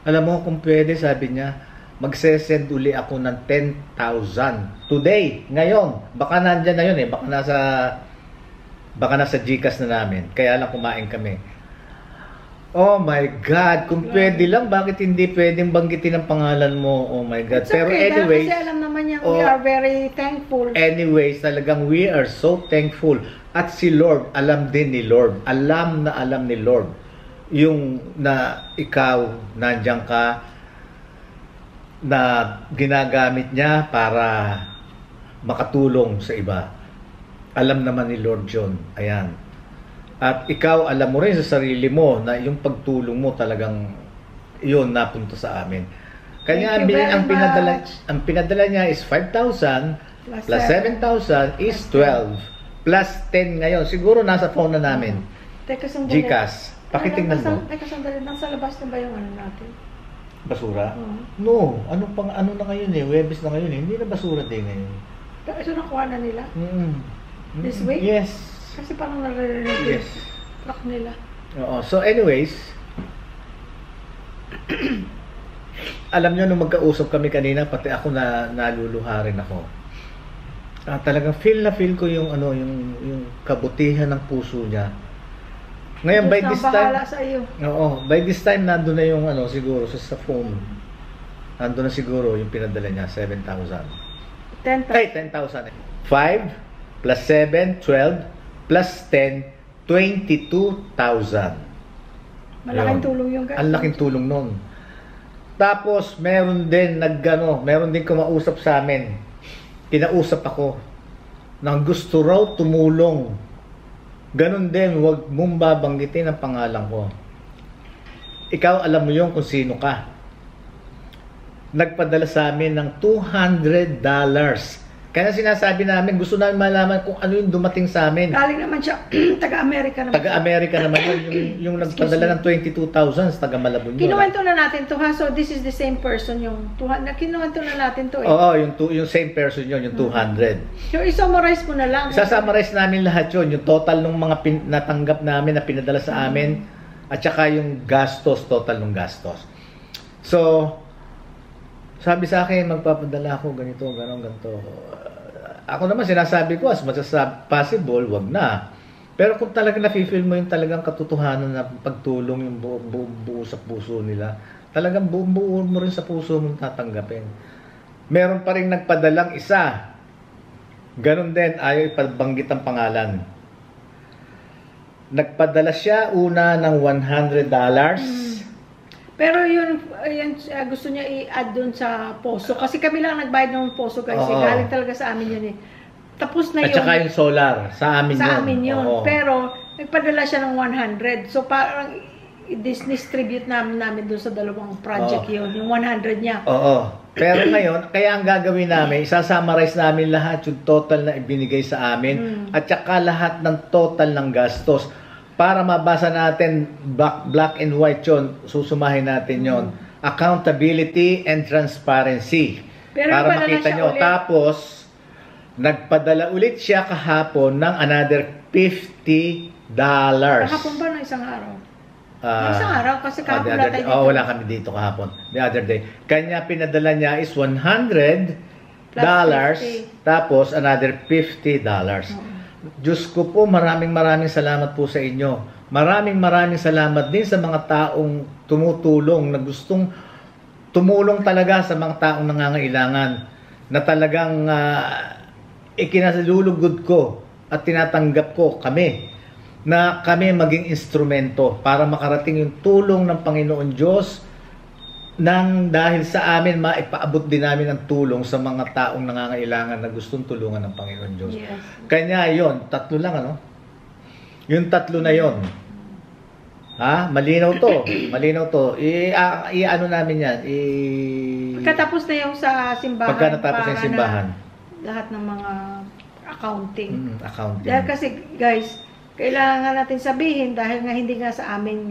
S1: Alam mo, kung pwede, sabi niya, magsesend uli ako ng 10,000. Today, ngayon. Baka nandyan na yun eh. Baka nasa Gcash na namin. Kaya lang kumain kami. Oh my God, kung pwede lang, bakit hindi pwedeng banggitin ang pangalan mo? Oh my God.
S2: It's
S1: Pero
S2: okay,
S1: anyways,
S2: kasi alam naman niya, we are very thankful.
S1: Anyways, talagang we are so thankful. At si Lord, alam din ni Lord. Alam ni Lord. Yung na ikaw, nandiyan ka, na ginagamit niya para makatulong sa iba. Alam naman ni Lord John. Ayan. At ikaw, alam mo rin sa sarili mo na yung pagtulong mo talagang yun napunta sa amin. Kanya ang pinadala niya is 5,000 plus 7,000 is 12 plus 10 ngayon. Siguro nasa phone na namin.
S2: Teka, sandali.
S1: Gcash. Pakitingnan mo.
S2: Teka, sandali. Nasa labas na ba yung natin?
S1: Basura? No. Ano na ngayon eh? Webis na ngayon eh. Hindi na basura din ngayon.
S2: Pero ito nakuha na nila? This week?
S1: Yes.
S2: Kasi parang naririnig yung truck nila.
S1: Oo. So anyways, alam nyo, nung magkausap kami kanina, pati ako naluluha rin ako. Talagang feel ko yung kabutihan ng puso niya. Ngayon, by this time,
S2: bahala sa iyo.
S1: by this time, nandun na yung siguro sa phone. Ando na siguro yung pinadala niya, 7,000.
S2: 10,000.
S1: Ay, 10,000. 5 plus 7, 12 plus 10, 22,000.
S2: Malaking
S1: Ayun.
S2: tulong yung guys.
S1: Ang laking tulong nun. Tapos, meron din meron din kumausap sa amin. Kinausap ako nang gusto raw tumulong. Ganon din, huwag mong babanggitin ang pangalan ko. Ikaw, alam mo yung kung sino ka. Nagpadala sa amin ng $200. Kaya sinasabi namin, gusto namin malaman kung ano yung dumating sa amin.
S2: Galing naman siya, taga-Amerika naman.
S1: Taga-Amerika naman yun, yung nagpadala ng 22,000 sa taga-Malabon yun.
S2: Kinuwento na natin to ha, so this is the same person yung 200, kinuwento na natin to eh.
S1: Oo, yung same person yun, yung 200.
S2: So i-summarize mo na lang.
S1: Isasummarize namin lahat yun, yung total ng mga natanggap namin, na pinadala sa amin, at saka yung gastos, total ng gastos. So, sabi sa akin, magpapadala ako ganito, ganon, ganito. Ako naman sinasabi ko, as much as possible, wag na. Pero kung talaga nafe-feel mo yung talagang katotohanan na pagtulong, yung buo sa puso nila, talagang buo mo rin sa puso mong tatanggapin. Meron pa rin nagpadalang isa. Ganon din, ayaw ipabanggit ang pangalan. Nagpadala siya una ng $100.
S2: Pero yun gusto niya i-add dun sa poso. Kasi kami lang nagbayad ng poso guys.
S1: Oo.
S2: Galing talaga sa amin yun eh. Tapos na
S1: At
S2: yun.
S1: saka yung solar, sa amin yun.
S2: Sa amin yun.
S1: Oo.
S2: Pero nagpadala siya ng 100. So parang i-distribute namin dun sa dalawang project yun. Yung 100 niya.
S1: Oo. Pero ngayon, kaya ang gagawin namin, isasummarize namin lahat yung total na ibinigay sa amin at saka lahat ng total ng gastos. Para mabasa natin, black and white yun, susumahin natin yon. Accountability and transparency.
S2: Pero
S1: para makita nyo.
S2: ulit.
S1: Tapos, nagpadala ulit siya kahapon ng another $50.
S2: Kahapon ba ng isang araw? Isang araw kasi kahapon wala tayo dito.
S1: Wala kami dito kahapon. The other day. Kanya pinadala niya is $100. Tapos another $50. Diyos ko po, maraming salamat po sa inyo. Maraming salamat din sa mga taong tumutulong, na gustong tumulong talaga sa mga taong nangangailangan, na talagang ikinalulugod ko at tinatanggap ko kami, na kami maging instrumento para makarating yung tulong ng Panginoon Diyos, nang dahil sa amin maipaabot din namin ang tulong sa mga taong nangangailangan na gustong tulungan ng Panginoon Diyos.
S2: Yes.
S1: Kanya yon, tatlo lang ano? Yung tatlo na yon. Ha? Malinaw to. Malinaw to. Ano namin yan?
S2: Pagkatapos na yung sa simbahan.
S1: Pagka natapos na yung simbahan.
S2: Lahat ng mga accounting.
S1: Accounting.
S2: Dahil kasi guys, kailangan natin sabihin dahil nga hindi nga sa amin.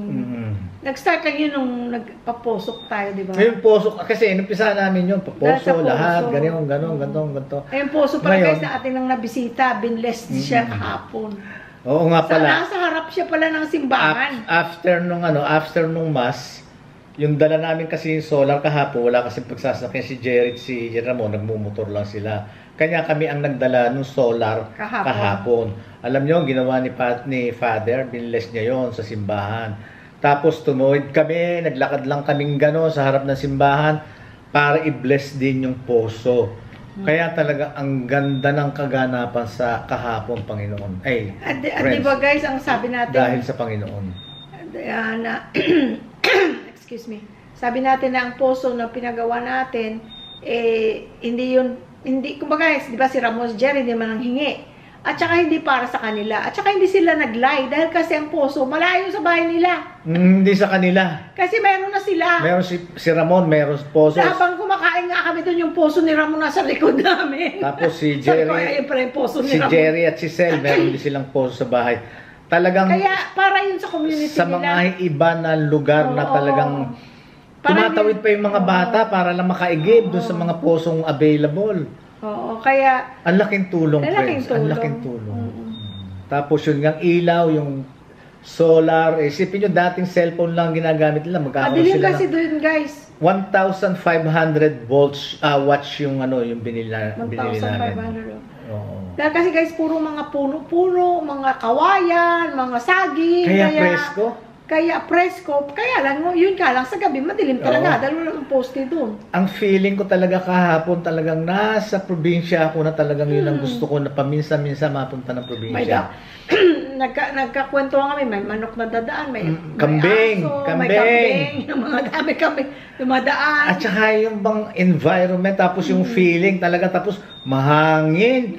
S2: Nag-start lang yun nung nagpaposok tayo, di ba?
S1: Yung posok, kasi inumpisa namin yun, paposo, lahat, ganon.
S2: Ayun, poso pala guys na atin nang nabisita, binless siya kahapon.
S1: Oo nga pala.
S2: Nasa harap siya pala ng simbahan.
S1: After nung mass, yung dala namin kasi yung solar kahapon, wala kasi pagsasakyan si Jerry at si Ramon, nagmumotor lang sila. Kanya kami ang nagdala ng solar kahapon. Alam nyo, ginawa ni Father, binless niya yon sa simbahan. Tapos tumuwid kami, naglakad lang kaming gano'n sa harap ng simbahan para i-bless din yung poso. Kaya talaga ang ganda ng kaganapan sa kahapon, Panginoon.
S2: At di ba guys, ang sabi natin,
S1: dahil sa Panginoon.
S2: Excuse me. Sabi natin na ang poso na pinagawa natin, kumbaga guys, di ba si Ramos Jerry, hindi man ang hingi. At saka hindi para sa kanila. At saka hindi sila nag-lie dahil kasi ang poso malayo sa bahay nila.
S1: Hindi sa kanila.
S2: Kasi meron na sila.
S1: Meron si Ramon, meron poso.
S2: Habang kumakain nga kami doon, yung poso ni Ramon nasa likod namin.
S1: Tapos si Jerry, Jerry at si Sel, meron din silang poso sa bahay. Talagang
S2: kaya para yun sa community
S1: sa mga iba na lugar na talagang tumatawid pa yung mga bata para lang makaigib doon sa mga posong available.
S2: Oo, kaya
S1: ang laking tulong, friends. Ang laking tulong. Tapos yun nga, ilaw, yung solar. Isipin nyo, dating cellphone lang ginagamit nila.
S2: Madilim kasi doon, guys.
S1: 1,500 volts watch yung binili namin.
S2: 1,500.
S1: Oo.
S2: Dahil kasi guys, puro mga puno-puno, mga kawayan, mga saging.
S1: Kaya presko.
S2: Kaya presko, kaya lang, yun ka lang, sa gabi madilim talaga, dahil wala ang poste doon.
S1: Ang feeling ko talaga kahapon, talagang nasa probinsya ako na talagang yun ang gusto ko na paminsan-minsan mapunta ng probinsya.
S2: Nagkakwentuhan kami, may manok na dadaan, may
S1: kambing,
S2: may aso, may kambing, yung mga dami kambing, dumadaan.
S1: At saka yung bang environment, tapos yung feeling talaga, tapos mahangin.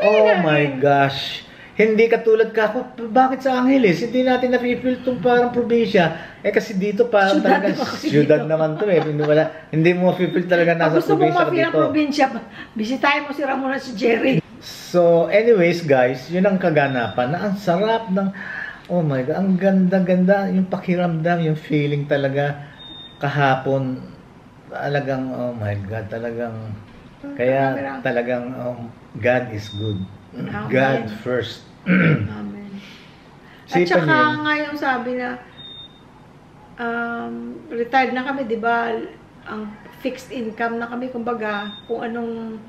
S1: Oh my gosh. Hindi katulad ka ako, bakit sa Angeles? Hindi natin na-feel itong parang probinsya. Kasi dito parang talaga, syudad naman to eh. Hindi mo ma-feel talaga nasa
S2: gusto
S1: probinsya
S2: mo
S1: dito.
S2: ma-feel ang probinsya, bisitahin mo si Ramona, si Jerry.
S1: So anyways guys, yun ang kaganapan na ang sarap ng, oh my God, ang ganda-ganda, yung pakiramdam, yung feeling talaga kahapon, talagang, oh my God, talagang, kaya talagang, God is good.
S2: Amen.
S1: God first.
S2: Amen. At saka nga yung sabi na retired na kami, di ba? Ang fixed income na kami, kumbaga, kung anong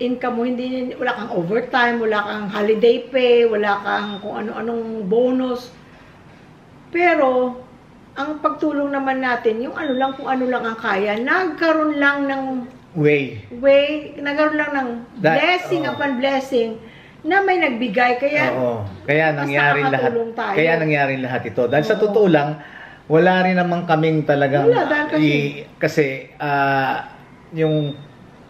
S2: income mo, wala kang overtime, wala kang holiday pay, wala kang kung ano-anong bonus. Pero, ang pagtulong naman natin, yung ano lang, kung ano lang ang kaya, nagkaroon lang ng nagkaroon lang ng blessing upon blessing na may nagbigay, kaya
S1: nangyari lahat. Kaya nangyari lahat ito. Dahil sa totoo lang, wala rin naman kaming talagang kasi yung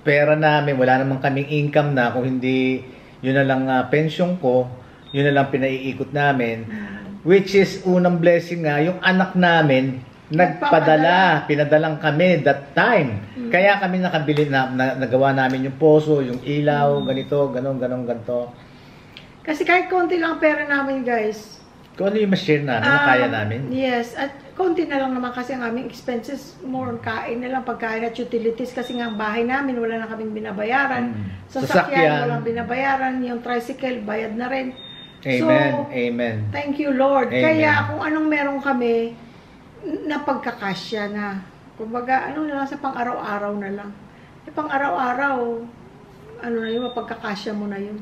S1: pera namin, wala naman kaming income na, kung hindi yun na lang pension ko, yun na lang pinaiikot namin. Which is unang blessing nga, yung anak namin pinadalang kami that time. Kaya kami nakabili nagawa namin yung poso, yung ilaw, ganito, ganito. Kasi
S2: kahit konti lang pera namin, guys.
S1: Kung ano yung ma-share namin, na kaya namin.
S2: Yes, at konti na lang naman kasi ang aming expenses, more on kain na lang, pagkain at utilities, kasi nga ang bahay namin, wala na kaming binabayaran. Sasakyan, walang binabayaran. Yung tricycle, bayad na rin.
S1: Amen,
S2: so,
S1: amen.
S2: Thank you, Lord.
S1: Amen.
S2: Kaya kung anong meron kami, na pagkakasya na. Kumbaga, ano na lang sa pang-araw-araw na lang. Pang-araw-araw, ano na yun, mapagkakasya mo na yun.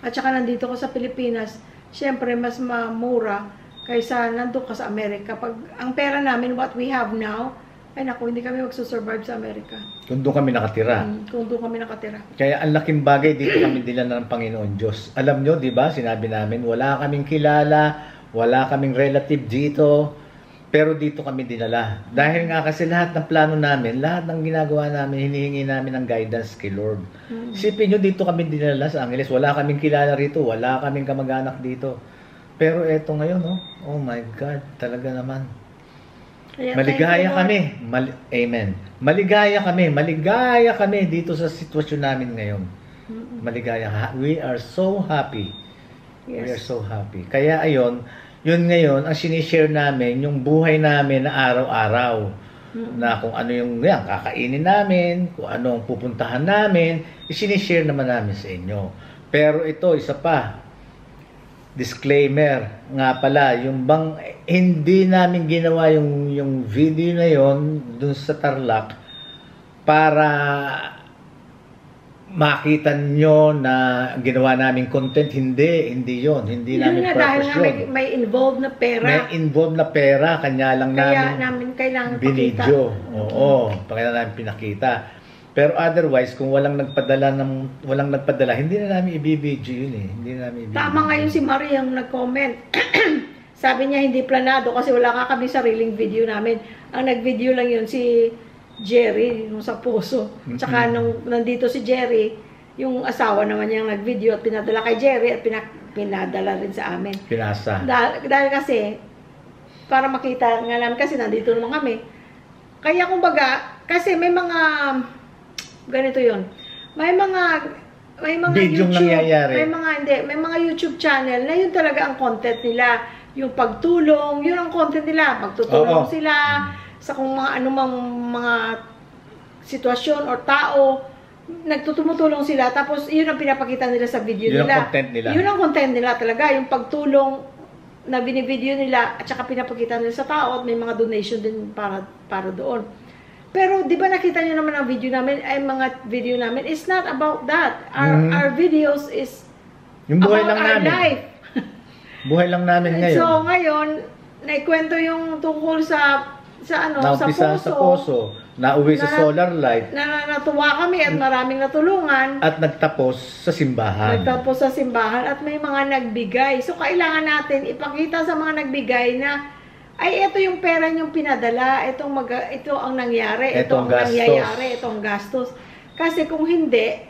S2: At saka nandito ka sa Pilipinas, syempre mas mamura kaysa nandun ka sa Amerika. Pag ang pera namin, what we have now, ay naku, hindi kami magsusurvive sa Amerika.
S1: Kung doon kami nakatira.
S2: Kung doon kami nakatira.
S1: Kaya ang laking bagay dito kami dinala ng Panginoon Diyos. Alam nyo, di ba, sinabi namin, wala kaming kilala, wala kaming relative dito, pero dito kami dinala. Dahil nga kasi lahat ng plano namin, lahat ng ginagawa namin, hinihingi namin ng guidance kay Lord. Isipin nyo, dito kami dinala sa Angeles. Wala kaming kilala rito, wala kaming kamag-anak dito. Pero eto ngayon, oh my God, talaga naman. Kaya maligaya kami. Amen. Maligaya kami dito sa sitwasyon namin ngayon. Maligaya. We are so happy. Yes. We are so happy. Kaya ayon, yun ngayon, ang sinishare namin, yung buhay namin na araw-araw. Na kung ano yung kakainin namin, kung anong pupuntahan namin, isinishare naman namin sa inyo. Pero ito, isa pa, disclaimer, nga pala, yung bang hindi namin ginawa yung video na yon dun sa Tarlac para makita nyo na ginawa namin content, hindi yun. Hindi namin purpose yun.
S2: May involved na pera.
S1: May involved na pera, kanya lang
S2: namin kailangan
S1: binidyo. Oo, kailangan namin pinakita. Pero otherwise, kung walang nagpadala, hindi na namin ibibidyo yun eh. Hindi na namin ibibidyo.
S2: Tama ngayon si Marie ang nag-comment. Sabi niya hindi planado kasi wala ka kami sariling video namin. Ang nag-video lang yun si Jerry, yung sa puso. Tsaka nung nandito si Jerry, yung asawa naman niyang nag-video at pinadala kay Jerry at pinadala rin sa amin.
S1: Pinasa.
S2: Dahil kasi, para makita nga namin kasi nandito naman kami. Kaya kumbaga, kasi may mga, ganito yun, may mga
S1: Bidyong
S2: YouTube,
S1: nangyayari.
S2: may mga YouTube channel na yun talaga ang content nila. Yung pagtulong, yun ang content nila. Magtutulong sila sa kung mga anumang mga sitwasyon or tao, nagtutumutulong sila, tapos yun ang pinapakita nila sa video
S1: nila.
S2: Yun ang
S1: content nila.
S2: Yun ang content nila talaga, yung pagtulong na binivideo nila at saka pinapakita nila sa tao at may mga donation din para doon. Pero di ba nakita niyo naman ang video namin, ay mga video namin, it's not about that. Our videos is
S1: yung buhay
S2: about
S1: lang
S2: our
S1: namin.
S2: life.
S1: Buhay lang namin ngayon.
S2: So ngayon, naikwento yung tungkol sa
S1: Naumpisa sa poso, nauwi sa solar light,
S2: natuwa kami at maraming natulungan.
S1: at nagtapos sa simbahan.
S2: Nagtapos sa simbahan at may mga nagbigay. So, kailangan natin ipakita sa mga nagbigay na ay, ito yung pera niyong pinadala, ito ang nangyari, ito ang nangyayari, ito ang gastos. Kasi kung hindi,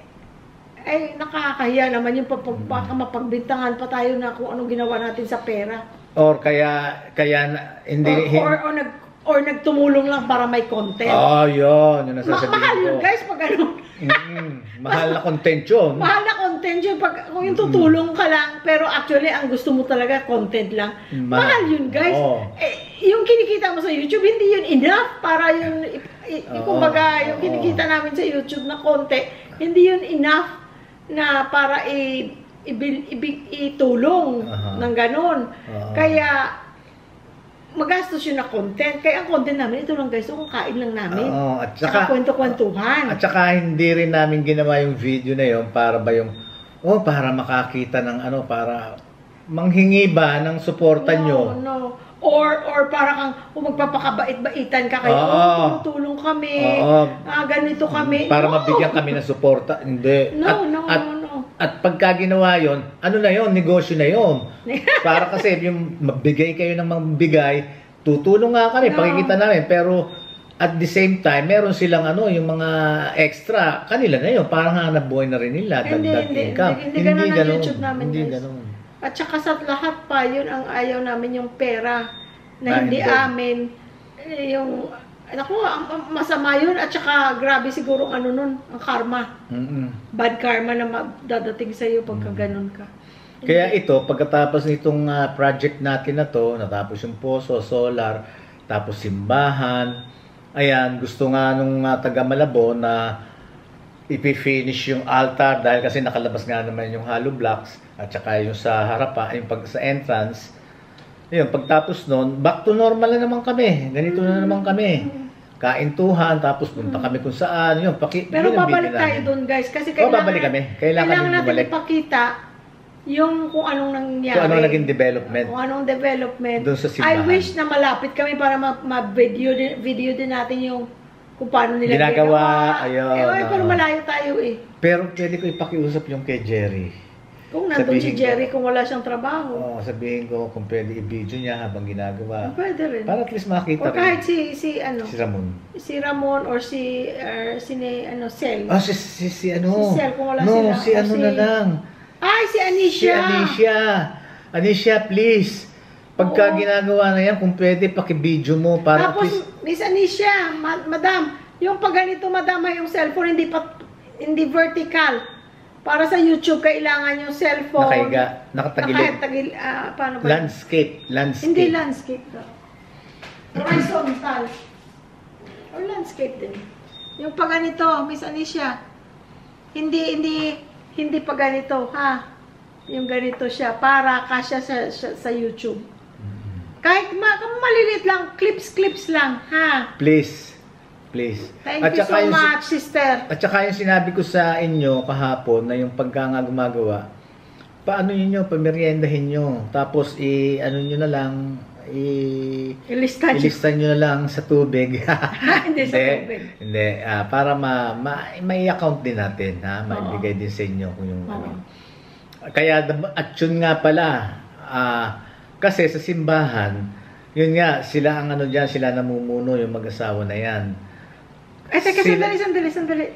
S2: ay nakakahiya naman yung mapagbintangan pa tayo na kung anong ginawa natin sa pera.
S1: Or hindi...
S2: Or nagtumulong lang para may content.
S1: Yun ang nasasabihin ko.
S2: Mahal yun, guys, pag ano.
S1: Mahal na content yun.
S2: Mahal na content yun. Kung yung tutulong ka lang, pero actually, ang gusto mo talaga, content lang. Mahal yun, guys. Yung kinikita mo sa YouTube, hindi yun enough para yun, kumbaga, yung kinikita namin sa YouTube na konti, hindi yun enough na para itulong ng ganun. Kaya, magastos yun na content. Kaya ang content namin, ito lang guys, kung kain lang namin.
S1: At saka
S2: kwento-kwentuhan.
S1: At saka hindi rin namin ginawa yung video na yun para para makakita ng para manghingi ba ng suporta nyo.
S2: No. Or para kung magpapakabait-baitan ka kayo, tumutulong kami, ganito kami.
S1: Para mabigyan kami ng suporta. Hindi.
S2: No.
S1: At pagka ginawa yun, na yun? Negosyo na yun. Para kasi yung magbigay kayo ng magbigay, tutulong nga kami, pakikita namin. Pero at the same time, meron silang yung mga extra, kanila na yun. Parang hanap buhay na rin nila. Dagdag income.
S2: Hindi ganun ang YouTube namin.
S1: Hindi ganun.
S2: At saka sa lahat pa, yun ang ayaw namin yung pera na hindi amin. Masama yun. At saka grabe siguro ang karma. Bad karma na dadating sa iyo pagka ganun ka.
S1: Kaya ito, pagkatapos nitong project natin na to, natapos yung poso, solar, tapos simbahan, ayan, gusto nga nung taga Malabon na ipifinish yung altar dahil kasi nakalabas nga naman yung hollow blocks at saka yung sa harapan, sa entrance. Yun, pagtapos nun, back to normal na naman kami. Ganito na naman kami. Kaintuhan, tapos punta kami kung saan. Yun,
S2: pero babalik tayo dun, guys. Kasi
S1: babalik kami. Kailangan
S2: natin ipakita yung kung anong nangyari.
S1: Kung anong naging development.
S2: Kung anong development.
S1: Doon sa simbahan.
S2: I wish na malapit kami para ma-video din natin yung kung paano nila
S1: ginagawa. Ayun.
S2: Pero malayo tayo
S1: Pero pwede ko ipakiusap yung kay Jerry.
S2: Kung nandun si Jerry, kung wala siyang trabaho.
S1: Sabihin ko kung pwede i-video niya habang ginagawa.
S2: Pwede rin.
S1: Para at least makita rin.
S2: O kahit si
S1: Ramon.
S2: Si Ramon or si Sel.
S1: Si Sel,
S2: kung wala sila.
S1: na lang.
S2: Ay, si Anisha.
S1: Anisha, please. Pagka ginagawa na yan, kung pwede, paki-video mo. Para
S2: tapos, Miss Anisha, madam, yung pag ganito, madam, yung cellphone, hindi vertical. Para sa YouTube, kailangan yung cellphone.
S1: Nakahiga, nakatagilid.
S2: Paano ba?
S1: Landscape.
S2: Hindi landscape daw. Horizontal. Or landscape din. Yung pag ganito, Miss Anisha, hindi pa ganito, ha? Yung ganito siya, para kasya sa YouTube. Kahit maliliit lang, clips lang, ha?
S1: Please.
S2: Thank you so much, sister.
S1: At saka yung sinabi ko sa inyo kahapon na yung pagka nga gumagawa, paano nyo, pameriendahin nyo. Tapos, nyo na lang, ilista nyo na lang sa tubig.
S2: Hindi sa tubig.
S1: Hindi. Para may account din natin, ha? Maibigay din sa inyo kung yung Kaya, at yun nga pala, kasi sa simbahan, yun nga, sila ang dyan, sila namumuno, yung mag-asawa na yan.
S2: Ay, teka, sandali.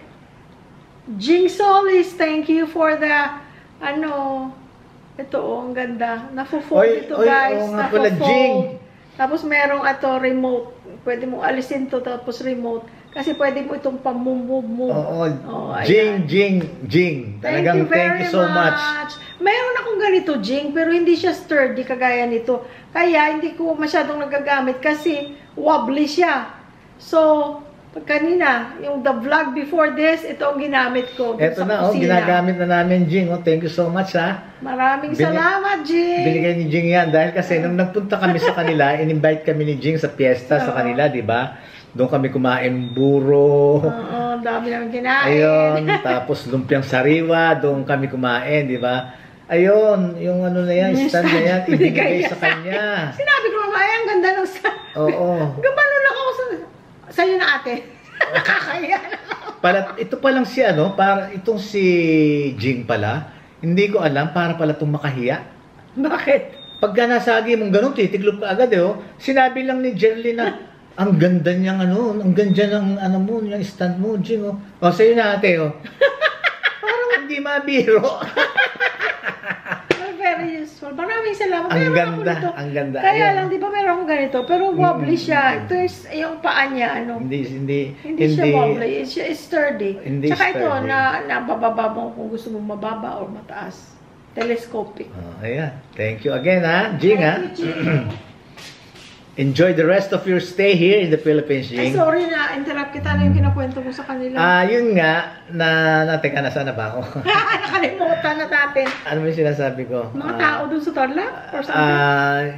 S2: Jing Solis, thank you for the, ito, ang ganda. Nafu-fold ito, guys. Nafu-fold. Tapos merong remote. Pwede mo alisin to tapos remote. Kasi pwede mo itong pamumove.
S1: Jing. Talagang thank you so much.
S2: Meron akong ganito, Jing, pero hindi siya sturdy kagaya nito. Kaya hindi ko masyadong nagagamit kasi wobbly siya. So, kanina, yung the vlog before this, ito ang ginamit ko.
S1: Ito na, ginagamit na namin, Jing. Thank you so much, ha.
S2: Maraming salamat, Jing.
S1: Binigay ni Jing yan. Dahil kasi nung nagpunta kami sa kanila, in-invite kami ni Jing sa piyesta sa kanila, di ba? Doon kami kumain buro.
S2: Dami namin kinain.
S1: Ayun, tapos lumpiang sariwa, doon kami kumain, di ba? Ayun, yung ano na yan,
S2: Yung
S1: stand na
S2: stand,
S1: yan,
S2: binigay
S1: ibinigay sa kanya.
S2: Sinabi ko naman, ay, ang ganda ng stand.
S1: Oo.
S2: Gumano lang ako sa'yo na ate. Nakakaya na.
S1: Ito pa lang si ano, itong si Jing pala, hindi ko alam, para pala itong makahiya.
S2: Bakit?
S1: Pagka nasagi mong ganun, titiklop ka agad eh. Oh. Sinabi lang ni Jerly na, ang ganda niyang ano, ang ganda ng ano mo, yung stand mo, Jing. Oh, sa'yo na ate. Oh. Parang hindi mabiro.
S2: Very useful. Maraming salamat.
S1: Ang
S2: Meron
S1: ganda,
S2: ako nito.
S1: ang ganda.
S2: Kaya
S1: Ayan.
S2: lang, di ba meron akong ganito? Pero wobbly siya. Ito is, yung paa niya, ano.
S1: Hindi
S2: Siya wobbly. It's sturdy.
S1: Hindi
S2: Tsaka ito,
S1: sturdy.
S2: nabababa mo kung gusto mo mababa or mataas. Telescopic.
S1: Ayan. Thank you again, ha? Jing, ha?
S2: Thank you, Jing.
S1: Enjoy the rest of your stay here in the Philippines,
S2: Ay,
S1: Jing.
S2: sorry na. Interrupt kita na yung kinakwento ko sa kanila.
S1: Yun nga, teka, nasaan na ba ako?
S2: Nakalimutan na natin.
S1: Ano ba yung sinasabi ko?
S2: Mga tao dun sa Tarlac or something.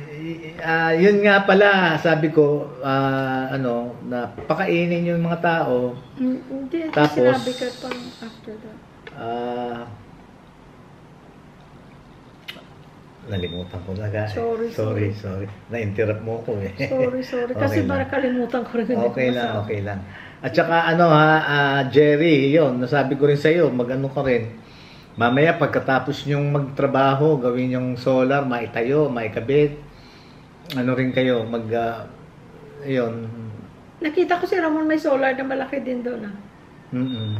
S1: Yun nga pala, sabi ko, na pakainin yung mga tao.
S2: Hindi,
S1: Tapos,
S2: sinabi ka pang after that.
S1: Nalimutan ko na, guys.
S2: Sorry.
S1: Na-interrupt mo ko eh.
S2: Sorry.
S1: Okay
S2: Kasi
S1: lang.
S2: para kalimutan ko rin.
S1: Okay lang. At saka Jerry, yun, nasabi ko rin sa iyo, mag-ano ka rin. Mamaya pagkatapos nyong magtrabaho, gawin yung solar, maitayo, maikabit. Ano rin kayo, yun.
S2: Nakita ko si Ramon may solar na malaki din doon.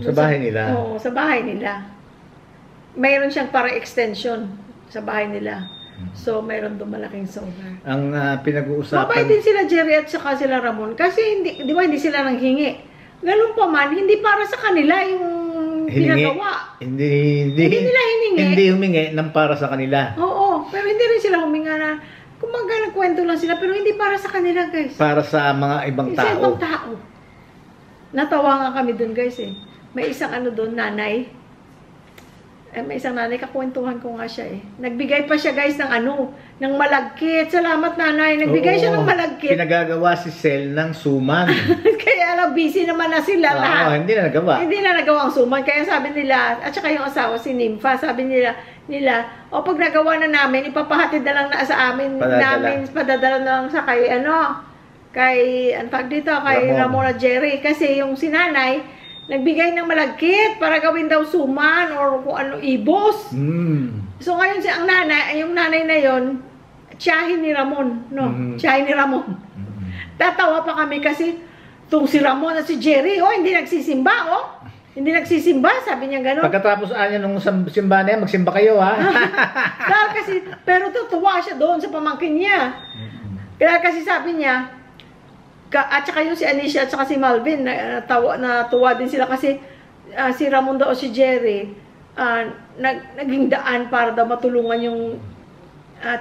S1: Sa bahay nila.
S2: Oo, sa bahay nila. Mayroon siyang parang extension sa bahay nila. So, mayroon doon malaking solar.
S1: Ang
S2: Mabait
S1: pinag-uusapan,
S2: din sila Jerry at saka sila Ramon. Kasi di ba hindi sila nanghingi. Ganun pa man, hindi para sa kanila yung pinagawa.
S1: Hindi
S2: nila hiningi.
S1: Hindi humingi ng para sa kanila.
S2: Oo, pero hindi rin sila huminga na kumaga nagkwento lang sila, pero hindi para sa kanila, guys.
S1: Para sa mga ibang
S2: Sa
S1: tao.
S2: ibang tao. Natawa nga kami doon, guys eh. May isang doon, nanay. May isang nanay, kakwentuhan ko nga siya eh. Nagbigay pa siya, guys, ng malagkit. Salamat, nanay. Nagbigay siya ng malagkit.
S1: Pinagagawa si Sel ng suman.
S2: Kaya lang, busy naman na sila lahat.
S1: Hindi na nagawa.
S2: Hindi na nagawa ang suman. Kaya sabi nila, at saka yung asawa, si Nympha, sabi nila, pag nagawa na namin, ipapahatid na lang na sa amin, padadala na lang sa kay Ramon at Jerry. Kasi yung sinanay, nagbigay ng malagkit para gawin daw suman or kung ano, ibos. So ngayon yung nanay na yon, tiyahin ni Ramon, no? Tiyahin ni Ramon. Tatawa pa kami kasi itong si Ramon at si Jerry, hindi nagsisimba, Hindi nagsisimba, sabi niya gano'n.
S1: Pagkatapos nung simbahan na yan, magsimba kayo, ha?
S2: Pero tutuwa siya doon sa pamangkin niya. Kaya kasi sabi niya, at saka yung si Anisha at saka si Malvin, natuwa din sila kasi si Ramon daw o si Jerry, naging daan para daw matulungan yung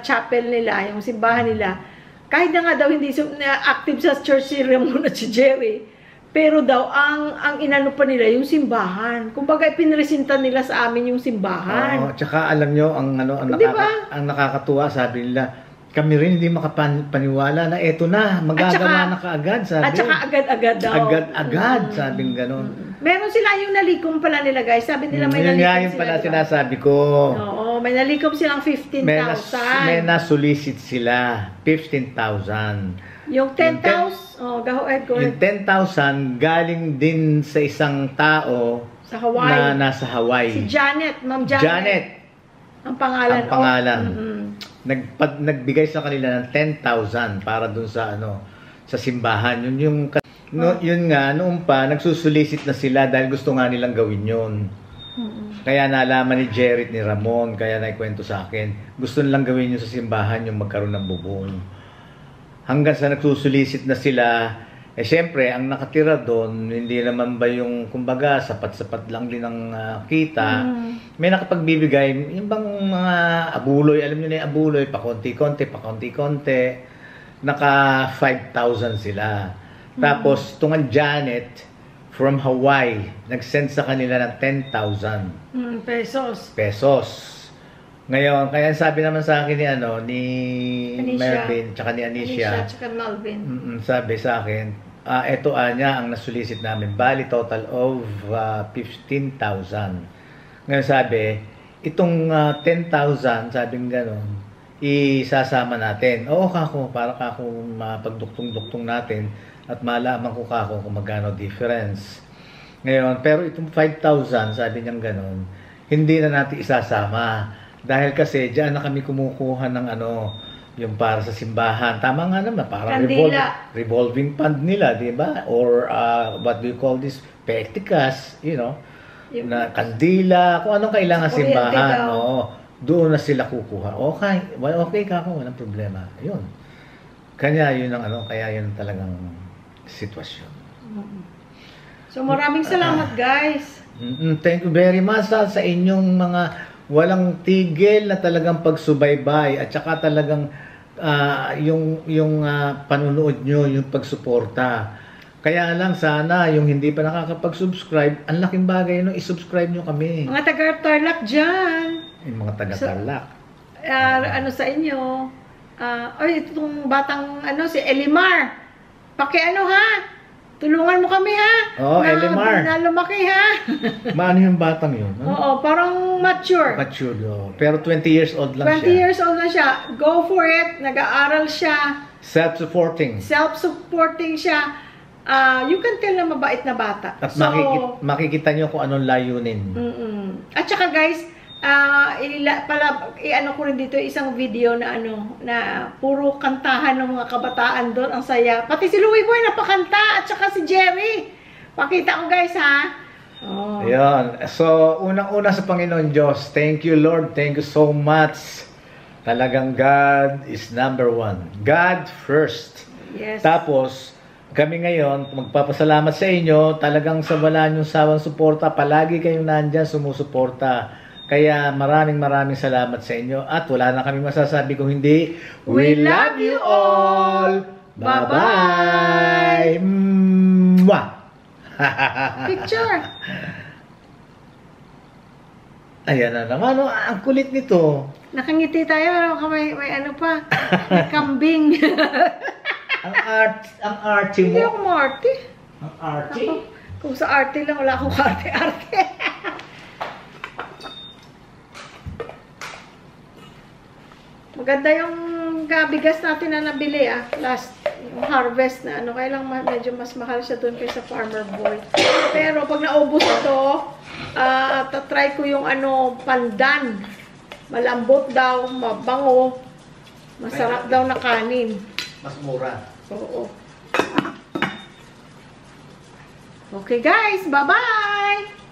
S2: chapel nila, yung simbahan nila. Kahit na nga daw hindi active sa church si Ramon at si Jerry, pero daw, ang inano pa nila yung simbahan. Kumbaga, pinresinta nila sa amin yung simbahan.
S1: Tsaka alam nyo, ang nakakatuwa, sabi nila, kami rin hindi makapaniwala na eto na, magagawa na kaagad, sabi.
S2: At saka agad-agad daw.
S1: Agad-agad, sabing gano'n.
S2: Meron sila yung nalikom pala nila, guys. Sabi nila may nalikom sila.
S1: Yung pala sinasabi ko.
S2: Oo, may nalikom silang 15,000.
S1: May nasulisit sila, 15,000.
S2: Yung 10,000, go ahead.
S1: Yung 10,000 galing din sa isang tao
S2: sa Hawaii.
S1: Na nasa Hawaii.
S2: Si Janet, Ma'am Janet.
S1: Janet.
S2: Ang pangalan.
S1: Nagbigay sa kanila ng 10,000 para dun sa sa simbahan. Yun nga noon pa nagsusulisit na sila dahil gusto nga nilang gawin yun. Kaya nalaman ni Jerry ni Ramon, kaya naikwento sa akin. Gusto nilang gawin yun sa simbahan, yung magkaroon ng bubong. Hanggang sa nagsusulisit na sila, siyempre, ang nakatira doon, hindi naman ba yung, kumbaga, sapat-sapat lang din ang kita. May nakapagbibigay, yung bang mga abuloy, alam niyo na yung abuloy, pakonti-konti, naka 5,000 sila. Tapos, tungan Janet, from Hawaii, nag-send sa kanila ng 10,000 pesos. Ngayon, kaya sabi naman sa akin ni Melvin, tsaka ni Anisha,
S2: tsaka Melvin.
S1: Sabi sa akin, ito niya ang nasulisit namin. Bali, total of 15,000. Ngayon sabi, itong 10,000, sabing gano'n, isasama natin. Oo, kako, para kako mapagduktong-duktong natin at malaman ko kako kung magkano difference. Ngayon, pero itong 5,000, sabi niyang gano'n, hindi na natin isasama. Dahil kasi diyan na kami kumukuha ng yung para sa simbahan. Tama nga naman, parang revolving fund nila, di ba? Or what do you call this? Pecticas, na kandila, kung anong kailangan simbahan. Oo, doon na sila kukuha. Okay kako, walang problema. Yun. Kaya yun kaya yun talagang sitwasyon.
S2: So maraming salamat guys.
S1: Thank you very much sa inyong mga walang tigil na talagang pagsubaybay at saka talagang yung panunood nyo, yung pagsuporta. Kaya lang sana yung hindi pa nakakapag-subscribe, ang laking bagay i-subscribe nyo kami.
S2: Mga taga-Tarlac dyan.
S1: Yung mga taga-Tarlac.
S2: Sa inyo? Itong batang si Elimar. ha? Tulungan mo kami ha.
S1: Elimar.
S2: Na lumaki ha.
S1: Maano yung batang yun?
S2: Oo, parang mature.
S1: Mature, Pero 20 years old lang
S2: 20 years old na siya. Go for it. Nag-aaral siya.
S1: Self-supporting.
S2: Self-supporting siya. You can tell na mabait na bata.
S1: At makikita nyo kung anong layunin.
S2: At saka guys, ko rin dito isang video na na puro kantahan ng mga kabataan doon. Ang saya. Pati si Louie Boy napakanta at saka si Jerry. Pakita ko guys ha.
S1: Ayan. So, unang-una sa Panginoon Diyos, thank you Lord, thank you so much. Talagang God is number one. God first.
S2: Yes.
S1: Tapos, kami ngayon, magpapasalamat sa inyo, talagang sa wala niyong sawang suporta, palagi kayong nandyan sumusuporta. Kaya maraming salamat sa inyo at wala na kami masasabi kung hindi, we love you all! Bye-bye! Mwah!
S2: Picture!
S1: Ayan na naman, ang kulit nito.
S2: Nakangiti tayo, may pa, may kambing.
S1: Ang arty mo.
S2: Hindi ako ma-arty.
S1: Ang arty?
S2: Kung sa arty lang, wala akong arte-arte. Maganda yung bigas natin na nabili last yung harvest na kaya lang medyo mas mahal siya doon kaysa Farmer Boy. Pero pag naubos ito, tatry ko yung pandan. Malambot daw, mabango, masarap daw na kanin.
S1: Mas mura.
S2: Oo. Okay guys, bye-bye!